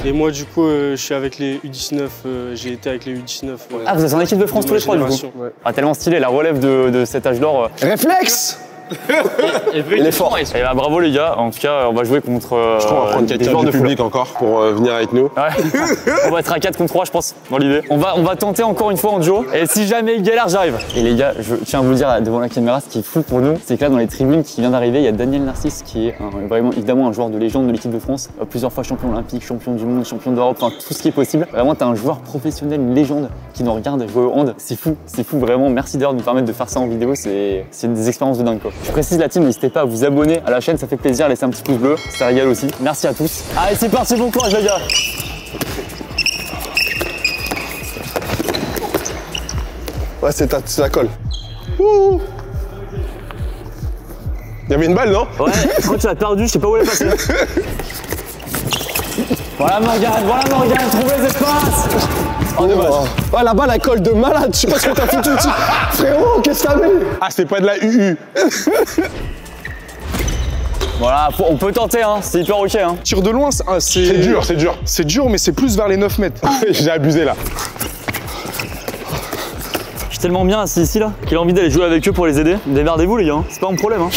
Et moi, du coup, je suis avec les U19. J'ai été avec les U19. Ah, vous êtes en équipe de France tous les trois, du coup? Ouais. Ah, tellement stylé, la relève de cet âge d'or. Réflexe! Il est fort. Et bah, bravo les gars, en tout cas on va jouer contre Je crois qu'on va prendre des quelqu'un joueurs du de public encore pour venir avec nous. Ouais. On va être à 4 contre 3 je pense, dans l'idée. On va tenter encore une fois en duo, et si jamais il galère j'arrive. Et les gars, je tiens à vous le dire devant la caméra, ce qui est fou pour nous, c'est que là dans les tribunes qui vient d'arriver, il y a Daniel Narcisse qui est vraiment évidemment un joueur de légende de l'équipe de France, plusieurs fois champion olympique, champion du monde, champion d'Europe, enfin tout ce qui est possible. Vraiment t'as un joueur professionnel, une légende qui nous regarde jouer au hand, c'est fou vraiment, merci d'ailleurs de nous permettre de faire ça en vidéo, c'est des expériences de dingue quoi. Je précise la team, n'hésitez pas à vous abonner à la chaîne, ça fait plaisir, laissez un petit pouce bleu, ça régale aussi. Merci à tous. Allez c'est parti, bon courage les gars. Ouais, c'est la colle. Ouh. Il y avait une balle, non? Ouais, je crois que tu l'as perdu, je sais pas où elle est passée. Voilà Morgane, trouvez les espaces. Oh dommage. Ouais, la balle elle colle de malade, je sais pas ce que t'as foutu dessus. Frérot, qu'est-ce que t'as mis? Ah, c'est pas de la UU. Voilà, on peut tenter, hein, c'est hyper ok. Hein. Tir de loin, c'est dur, c'est dur. C'est dur, mais c'est plus vers les 9 mètres. J'ai abusé là. Je suis tellement bien assis ici là, qu'il a envie d'aller jouer avec eux pour les aider. Démerdez-vous les gars, hein. C'est pas mon problème. Hein.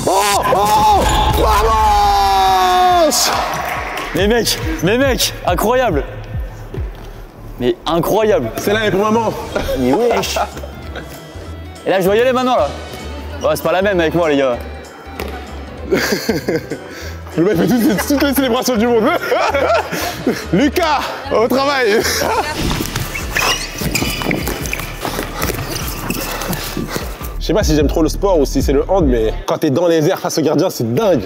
Oh vamos! Mais mec, incroyable. Mais incroyable. Celle-là est pour maman. Mais wesh. Et là je dois y aller maintenant là. Ouais, c'est pas la même avec moi les gars. Le mec fait toutes les célébrations du monde. Lucas, au travail. Je sais pas si j'aime trop le sport ou si c'est le hand, mais quand t'es dans les airs face au gardien, c'est dingue.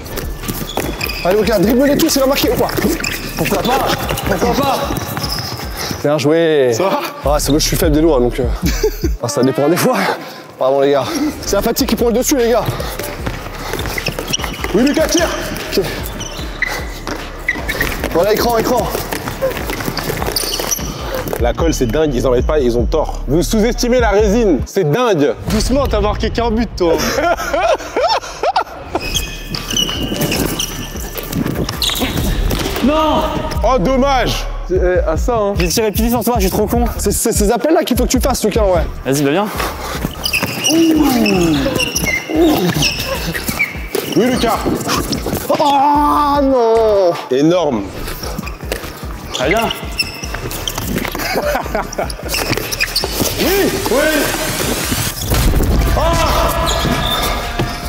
Allez, ok, dribble-les tous, il va marquer ou quoi? Pourquoi pas? Bien joué. Ça va? Ah, c'est bon, je suis faible des doigts donc. Ça dépend des fois. Pardon les gars. C'est la fatigue qui prend le dessus les gars. Oui, Lucas, tire. Ok. Voilà, écran. La colle, c'est dingue, ils en mettent pas, ils ont tort. Vous sous-estimez la résine, c'est dingue. Doucement, t'as marqué qu'un but, toi. Non. Oh, dommage. À ça, hein. J'ai tiré pili sur toi, je suis trop con. C'est ces appels là qu'il faut que tu fasses Lucas, ouais. Vas-y, bah viens. Oui, Lucas. Oh non. Énorme. Très bien. Oui.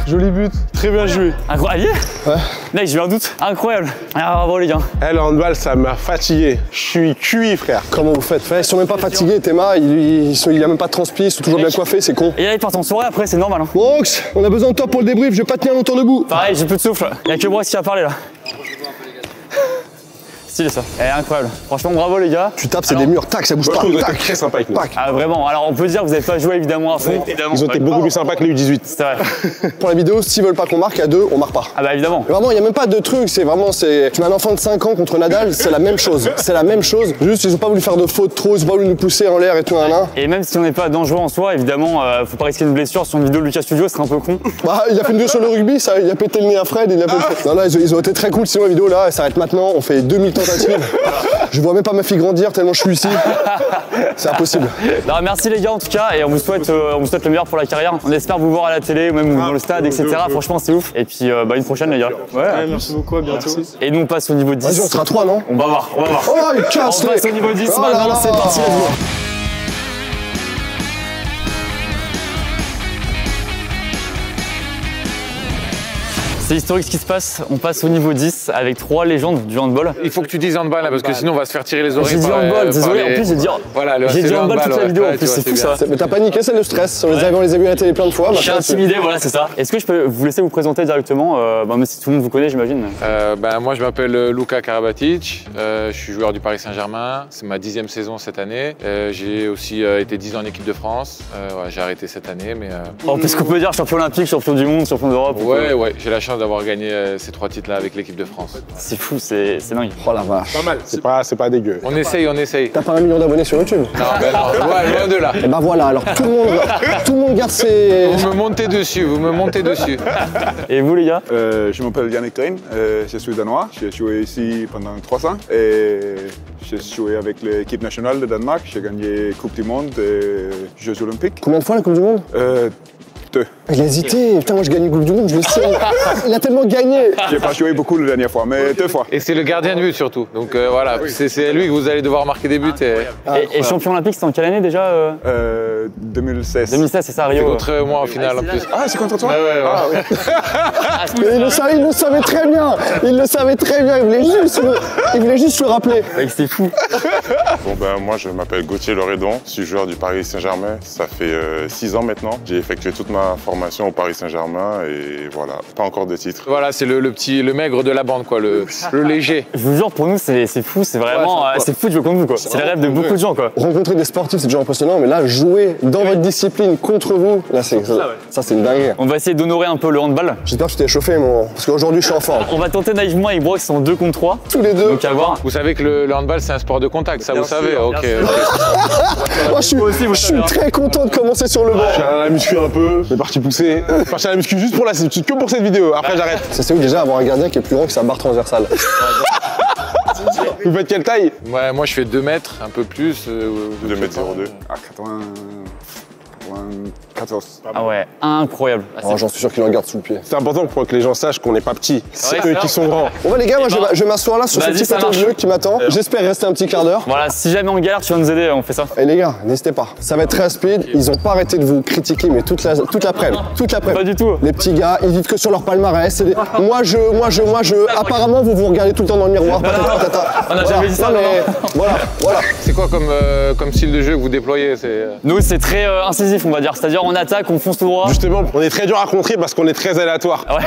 Joli but. Très bien joué. Incroyable. Ouais. Mec, j'ai eu un doute. Incroyable. Ah, bravo les gars. Le handball, ça m'a fatigué. Je suis cuit, frère. Comment vous faites? Ils sont même pas fatigués, Théma, il a même pas de transpi, ils sont toujours bien coiffés, c'est con. Et là, ils partent en soirée après, c'est normal. Hein. Bronx, on a besoin de toi pour le débrief, je vais pas tenir longtemps debout. Pareil, j'ai plus de souffle. Y'a que Brox qui a parlé là. Stylé ça. Incroyable. Franchement, bravo les gars. Tu tapes, c'est des murs, tac, ça bouge pas. Tac, très sympa avec nous. Ah vraiment, alors on peut dire que vous n'avez pas joué évidemment à fond. Ils ont été beaucoup plus sympas que les U18. C'est vrai. Pour la vidéo, s'ils veulent pas qu'on marque à 2, on marque pas. Ah bah évidemment. Vraiment, il y a même pas de truc, c'est vraiment, tu mets un enfant de 5 ans contre Nadal, c'est la même chose. C'est la même chose. Juste, ils ont pas voulu faire de fautes trop, ils ont pas voulu nous pousser en l'air et tout, là. Et même si on n'est pas dangereux en soi, évidemment, faut pas risquer une blessure sur une vidéo de Lucas Studio, ce serait un peu con. Bah, il a fait une vidéo sur le rugby, ça, il a pété le nez à Fred, il a pété... Non, ils ont été très cool, sinon la vidéo là, elle s'arrête maintenant, on fait 2000 tentatives. Je vois même pas ma fille grandir tellement je suis ici. C'est impossible. Non, merci les gars en tout cas, et on vous souhaite le meilleur pour la carrière. On espère vous voir à la télé, même dans le stade, etc. Franchement, c'est ouf. Et puis, une prochaine les gars. Ouais, merci beaucoup, à bientôt. Et nous, on passe au niveau 10. Vas-y, on sera 3, non? On va voir. Oh, il casse. On passe au niveau 10, maintenant, c'est parti, let's go. C'est historique ce qui se passe. On passe au niveau 10 avec 3 légendes du handball. Il faut que tu dises handball là, parce que sinon on va se faire tirer les oreilles. J'ai dit handball, désolé. En plus, j'ai dit, voilà, j'ai dit handball toute la vidéo. En plus, c'est fou ça. Mais t'as paniqué, c'est le stress. On les a vus à la télé plein de fois. Je suis intimidé, voilà, c'est ça. Est-ce que je peux vous laisser vous présenter directement, même si tout le monde vous connaît, j'imagine. Moi, je m'appelle Luka Karabatic. Je suis joueur du Paris Saint-Germain. C'est ma 10e saison cette année. J'ai aussi été 10 ans en équipe de France. J'ai arrêté cette année, mais. Qu'est-ce qu'on peut dire, champion olympique, champion du monde, champion d'Europe. Ouais. J'ai la chance d'avoir gagné ces 3 titres-là avec l'équipe de France. C'est fou, c'est dingue. Oh la vache. Pas mal. C'est pas dégueu. On essaye. T'as pas 1 million d'abonnés sur YouTube? Non, loin de là. Et bah voilà, alors tout le monde garde ses. Vous me montez dessus. Et vous les gars? Je m'appelle Yannick Klein, je suis danois. J'ai joué ici pendant 3 ans et j'ai joué avec l'équipe nationale de Danemark. J'ai gagné Coupe du Monde et Jeux Olympiques. Combien de fois la Coupe du Monde? 2. Il a hésité, putain moi je gagne la Coupe du Monde, je le sais. Il a tellement gagné. J'ai pas joué beaucoup la dernière fois, mais 2 fois. Et c'est le gardien de but surtout. Donc voilà, c'est lui que vous allez devoir marquer des buts. Et champion olympique, c'était en quelle année déjà 2016. 2016, c'est ça, Rio. C'est contre moi en finale en plus. Ah, c'est contre toi? Ouais. Ah, oui. Mais il le savait très bien. Il voulait juste le rappeler. C'est fou. Moi je m'appelle Gauthier Loredon, je suis joueur du Paris Saint-Germain. Ça fait 6 ans maintenant. J'ai effectué toute ma formation au Paris Saint-Germain et voilà, pas encore de titre. Voilà, c'est le maigre de la bande, quoi, le léger. Je vous jure, pour nous, c'est fou, c'est vraiment, c'est fou de jouer contre vous, quoi. C'est le rêve de beaucoup de gens, quoi. Rencontrer des sportifs, c'est déjà impressionnant, mais là, jouer dans votre discipline contre vous, là, ça, c'est une dinguerie. On va essayer d'honorer un peu le handball. J'espère que tu t'es échauffé, moi, parce qu'aujourd'hui, je suis en forme. On va tenter naïvement avec Brock, c'est en 2 contre 3. Tous les deux. Donc à voir. Vous savez que le handball, c'est un sport de contact, ça, vous savez. Ok. Moi, je suis très content de commencer sur le banc. Je suis à la muscu un peu, j'ai parti pousser. Je suis à la muscu juste pour que pour cette vidéo, après j'arrête. C'est où déjà avoir un gardien qui est plus grand que sa barre transversale. Vous faites quelle taille? Ouais, moi je fais 2 mètres, un peu plus. 2 mètres 02. À 94. Ah ouais, incroyable. J'en suis sûr qu'il en garde sous le pied. C'est important pour que les gens sachent qu'on n'est pas petits. C'est eux qui sont grands. Bon les gars, moi je vais m'asseoir là sur ce petit plateau bleu qui m'attend. J'espère rester un petit quart d'heure. Voilà, si jamais on galère, tu vas nous aider, on fait ça. Et les gars, n'hésitez pas. Ça va être très speed. Ils ont pas arrêté de vous critiquer, mais toute l'après-midi. Pas du tout. Les petits gars, ils vivent que sur leur palmarès. Moi je. Apparemment, vous regardez tout le temps dans le miroir. On a jamais dit ça, mais voilà. C'est quoi comme style de jeu que vous déployez? Nous, c'est très incisif, on va dire. C'est-à-dire, on attaque, on fonce tout droit. Justement, on est très dur à contrer parce qu'on est très aléatoire. Ouais.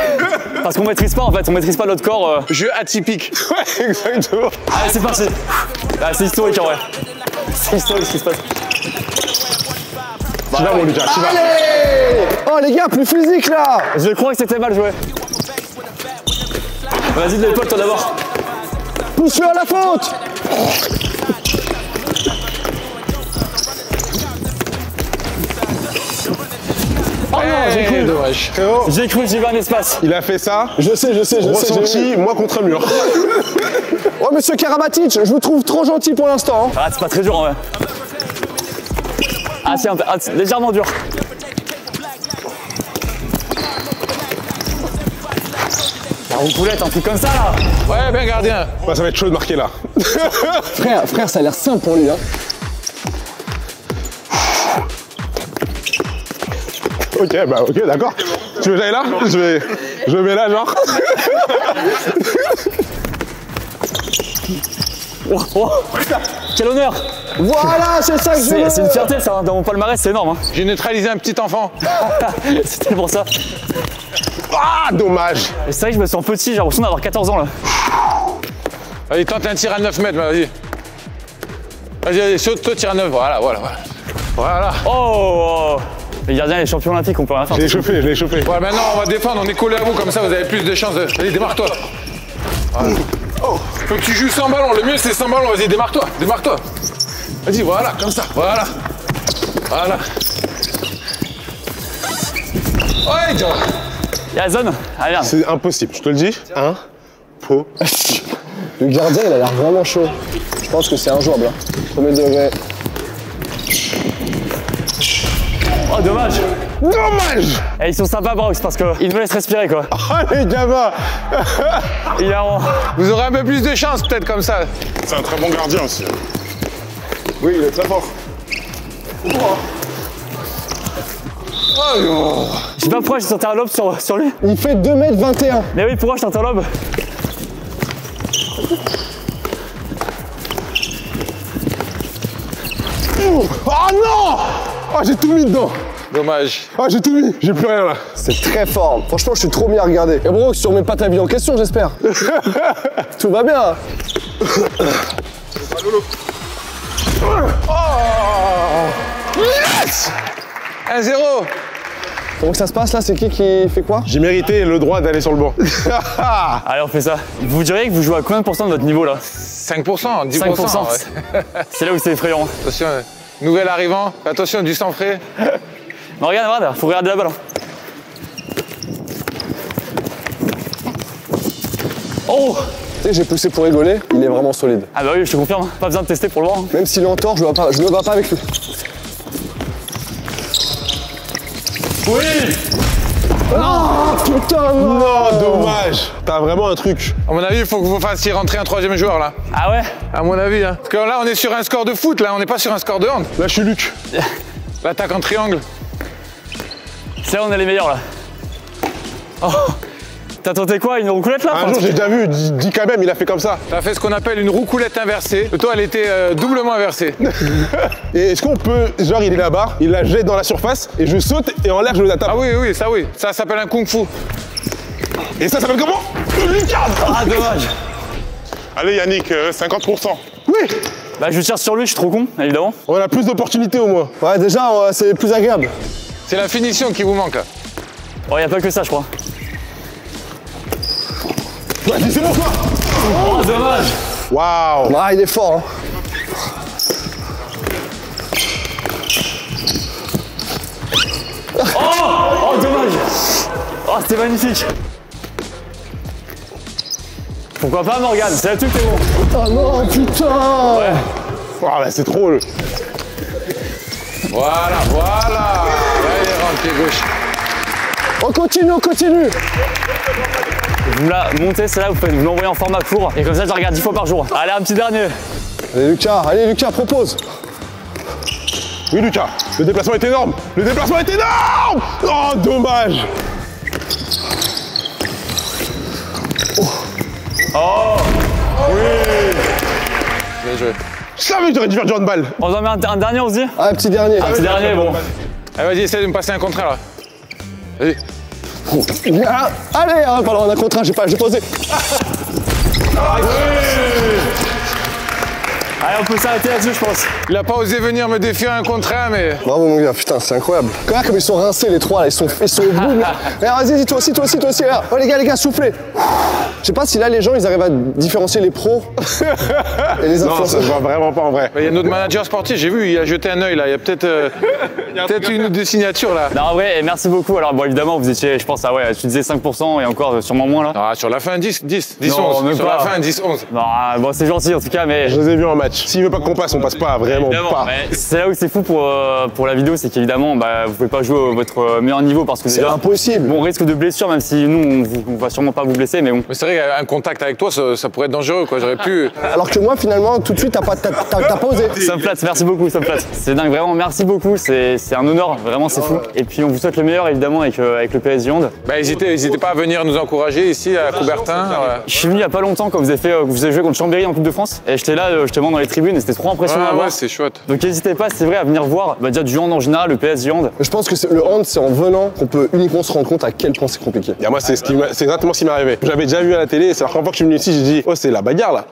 Parce qu'on maîtrise pas, en fait, on maîtrise pas notre corps. Jeu atypique. Ouais, exactement. Allez, c'est parti. C'est historique, en vrai. C'est historique ce qui se passe. Tu vas, mon Lucas, tu vas. Allez! Oh, les gars, plus physique là! Je crois que c'était mal joué. Vas-y, de l'épaule, toi d'abord. Pousse-le à la faute! Oh non, j'ai cru. Dommage. J'ai cru que j'ai vu un espace. Il a fait ça. Je sais. Ressenti, moi contre un mur. Oh, monsieur Karabatic, je vous trouve trop gentil pour l'instant. Ah, c'est pas très dur en vrai. Ah, c'est légèrement dur. La roucoulette, un truc comme ça là. Ouais, bien gardien. Ça va être chaud de marquer là. Frère, ça a l'air simple pour lui. Hein. Ok, d'accord. Tu veux que j'aille là? Je me mets là, genre. Oh, quel honneur! Voilà, c'est ça que je veux. C'est une fierté ça, dans mon palmarès, c'est énorme. Hein. J'ai neutralisé un petit enfant. C'était pour ça. Ah, dommage. Et c'est vrai que je me sens petit, j'ai l'impression d'avoir 14 ans là. Vas-y, tente un tir à 9 mètres, vas-y. Vas-y, saute, toi, tire à 9, voilà. Oh! Les gardiens, les champions olympiques, on peut rien faire. Je l'ai chauffé. Ouais, maintenant on va défendre, on est collé à vous, comme ça vous avez plus de chances de... Allez, démarre-toi. Voilà. Faut que tu joues sans ballon, le mieux c'est sans ballon, vas-y, démarre-toi. Vas-y, voilà, comme ça, voilà. Ouais, John. Il y a la zone. Allez, viens. C'est impossible, je te le dis. Le gardien, il a l'air vraiment chaud. Je pense que c'est injouable. Premier degré. Oh, dommage. Et ils sont sympas, Brox, parce qu'ils nous laissent respirer, quoi. Oh, les gamins. Vous aurez un peu plus de chance, peut-être, comme ça. C'est un très bon gardien aussi. Oui, il est très fort. Je sais pas pourquoi j'ai tenté un lob sur lui. Il fait 2,21 m. Mais oui, pourquoi je tente un lob? Oh non! Oh, j'ai tout mis dedans. Dommage. Oh, j'ai tout mis. J'ai plus rien là. C'est très fort. Franchement, je suis trop mis à regarder. Et bro, tu remets pas ta vie en question, j'espère. Tout va bien. Oh yes! 1-0. Comment que ça se passe là? C'est qui fait quoi? J'ai mérité le droit d'aller sur le banc. Allez, on fait ça. Vous diriez que vous jouez à combien de pourcents de votre niveau là? 5%, 10%. 5%. Ouais. C'est là où c'est effrayant. Attention, nouvel arrivant. Attention, du sang frais. Non, regarde, faut regarder la balle. Oh! Tu sais, j'ai poussé pour rigoler, il est vraiment solide. Ah bah oui, je te confirme. Pas besoin de tester pour le voir. Même s'il est en tort, je me bats pas avec lui. Oui! Oh putain, non, dommage. T'as vraiment un truc. À mon avis, il faut que vous fassiez rentrer un troisième joueur là. Ah ouais? À mon avis, hein. Parce que là, on est sur un score de foot, là, on n'est pas sur un score de hand. Là, je suis Luc. L'attaque en triangle. C'est là où on est les meilleurs là. Oh! T'as tenté quoi? Une roucoulette là? Un jour, j'ai déjà vu, dis quand même, il a fait comme ça. T'as fait ce qu'on appelle une roucoulette inversée. Toi, elle était doublement inversée. Et est-ce qu'on peut, genre, il est là-bas, il la jette dans la surface, et je saute, et en l'air, je le tape. Ah oui, oui. Ça s'appelle un kung-fu. Et ça s'appelle comment? Ah, dommage. Allez Yannick, 50%. Oui. Bah, je tire sur lui, je suis trop con, évidemment. On a plus d'opportunités au moins. Ouais, déjà, c'est plus agréable. C'est la finition qui vous manque là. Oh, y a pas que ça, je crois. Vas-y, c'est bon, toi. Oh, dommage. Waouh. Ah, il est fort, hein. Oh, dommage. Oh, c'était magnifique. Pourquoi pas, Morgane? C'est là-dessus que t'es bon. Oh non, putain. Ouais. Oh, bah, c'est trop le. Voilà. Là, il est rentré gauche. On continue. Vous me la montez, c'est là, vous l'envoyez en format court. Et comme ça, je la regarde 10 fois par jour. Allez, un petit dernier. Allez, Lucas, propose. Oui, Lucas, le déplacement est énorme. Oh, dommage. Oh, oui. Bien joué. Je savais que j'aurais dû faire du handball. On en met un dernier, on se dit? Ah, un petit dernier. Un petit dernier, bon. Allez, vas-y, essaye de me passer un contrat là. Vas-y. Ah, allez, hein, pardon, on a contre un, j'ai posé. Allez, on peut s'arrêter là-dessus, je pense. Il a pas osé venir me défier un contre un, mais... Bravo mon gars, putain, c'est incroyable. Regarde comme ils sont rincés les trois, là, ils sont au bout. Vas-y, toi aussi, là. Oh les gars, soufflez. Je sais pas si là, les gens, ils arrivent à différencier les pros et les influenceurs. Non, ça se voit vraiment pas en vrai. Il y a notre manager sportif, j'ai vu, il a jeté un œil là. Il y a peut-être une ou deux signatures là. Non, en vrai, merci beaucoup. Alors, bon, évidemment, vous étiez, je pense, tu disais 5% et encore sûrement moins là. Ah, sur la fin, 10, 11. Même sur pas. la fin, 10, 11. Non, bon, c'est gentil en tout cas, mais. Je les ai vus en match. S'il veut pas qu'on passe, on passe pas, vraiment pas. C'est là où c'est fou pour la vidéo, c'est qu'évidemment, vous pouvez pas jouer à votre meilleur niveau parce que c'est impossible. Bon, risque de blessure, même si nous, on va sûrement pas vous blesser, mais bon. Mais c'est vrai qu'un contact avec toi, ça pourrait être dangereux, quoi. J'aurais pu. Alors que moi, finalement, tout de suite, t'as pas osé. Ça me flatte, merci beaucoup, ça me flatte. C'est dingue, vraiment, merci beaucoup. C'est un honneur, vraiment, c'est fou. Et puis, on vous souhaite le meilleur, évidemment, avec le PSG Hand. Bah, n'hésitez pas à venir nous encourager ici à Coubertin. Je suis venu il y a pas longtemps quand vous avez joué contre Chambéry en Coupe de France. Et j'étais là, justement, dans les tribunes, et c'était trop impressionnant à voir. Ouais, c'est chouette. Donc, n'hésitez pas, c'est vrai, à venir voir déjà du hand en général, le PSG Hand. Je pense que le hand, c'est en venant qu'on peut uniquement se rendre compte à quel point c'est compliqué. Et moi, c'est exactement ce qui m'est arrivé. J'avais déjà vu à la télé, c'est la première fois que je suis venu ici, j'ai dit, oh, c'est la bagarre là.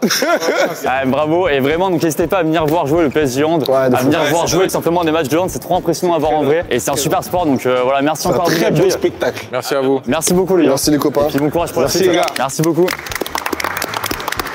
Bravo, et vraiment, donc n'hésitez pas à venir voir jouer le PSG Hand, à venir voir jouer tout simplement des matchs de hand, c'est trop impressionnant à voir en vrai. Et c'est un super sport, donc voilà, merci encore. Un très beau spectacle. Merci à vous. Merci beaucoup, les gars. Merci les copains. Et puis bon courage pour la suite. Merci les gars. Merci beaucoup.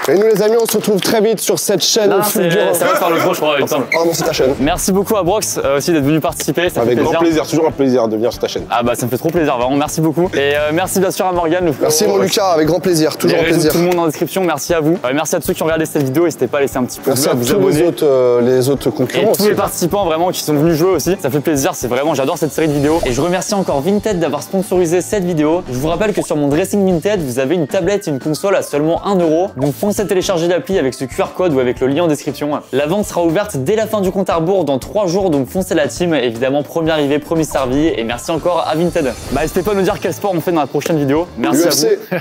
Et nous les amis, on se retrouve très vite sur cette chaîne. Ça va faire le gros, je crois. Pardon, c'est ta chaîne. Merci beaucoup à Brox aussi d'être venu participer. Ça Avec fait grand plaisir, toujours un plaisir de venir sur ta chaîne. Ah bah ça me fait trop plaisir, vraiment, merci beaucoup. Et merci bien sûr à Morgane. Merci mon Lucas, avec grand plaisir, toujours un plaisir. Tout le monde en description, merci à vous. Merci à tous ceux qui ont regardé cette vidéo, n'hésitez pas à laisser un petit pouce bleu, à vous abonner. Merci à tous les autres concurrents. Et tous les participants vraiment qui sont venus jouer aussi, ça fait plaisir, c'est vraiment, j'adore cette série de vidéos. Et je remercie encore Vinted d'avoir sponsorisé cette vidéo. Je vous rappelle que sur mon dressing Vinted, vous avez une tablette et une console à seulement 1 €. Donc foncez Pensez à télécharger l'appli avec ce QR code ou avec le lien en description. La vente sera ouverte dès la fin du compte à rebours dans 3 jours, donc foncez la team. Évidemment, premier arrivé, premier servi. Et merci encore à Vinted. Bah, n'hésitez pas à nous dire quel sport on fait dans la prochaine vidéo. Merci à vous.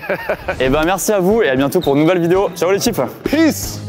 Et ben merci à vous et à bientôt pour une nouvelle vidéo. Ciao l'équipe. Peace.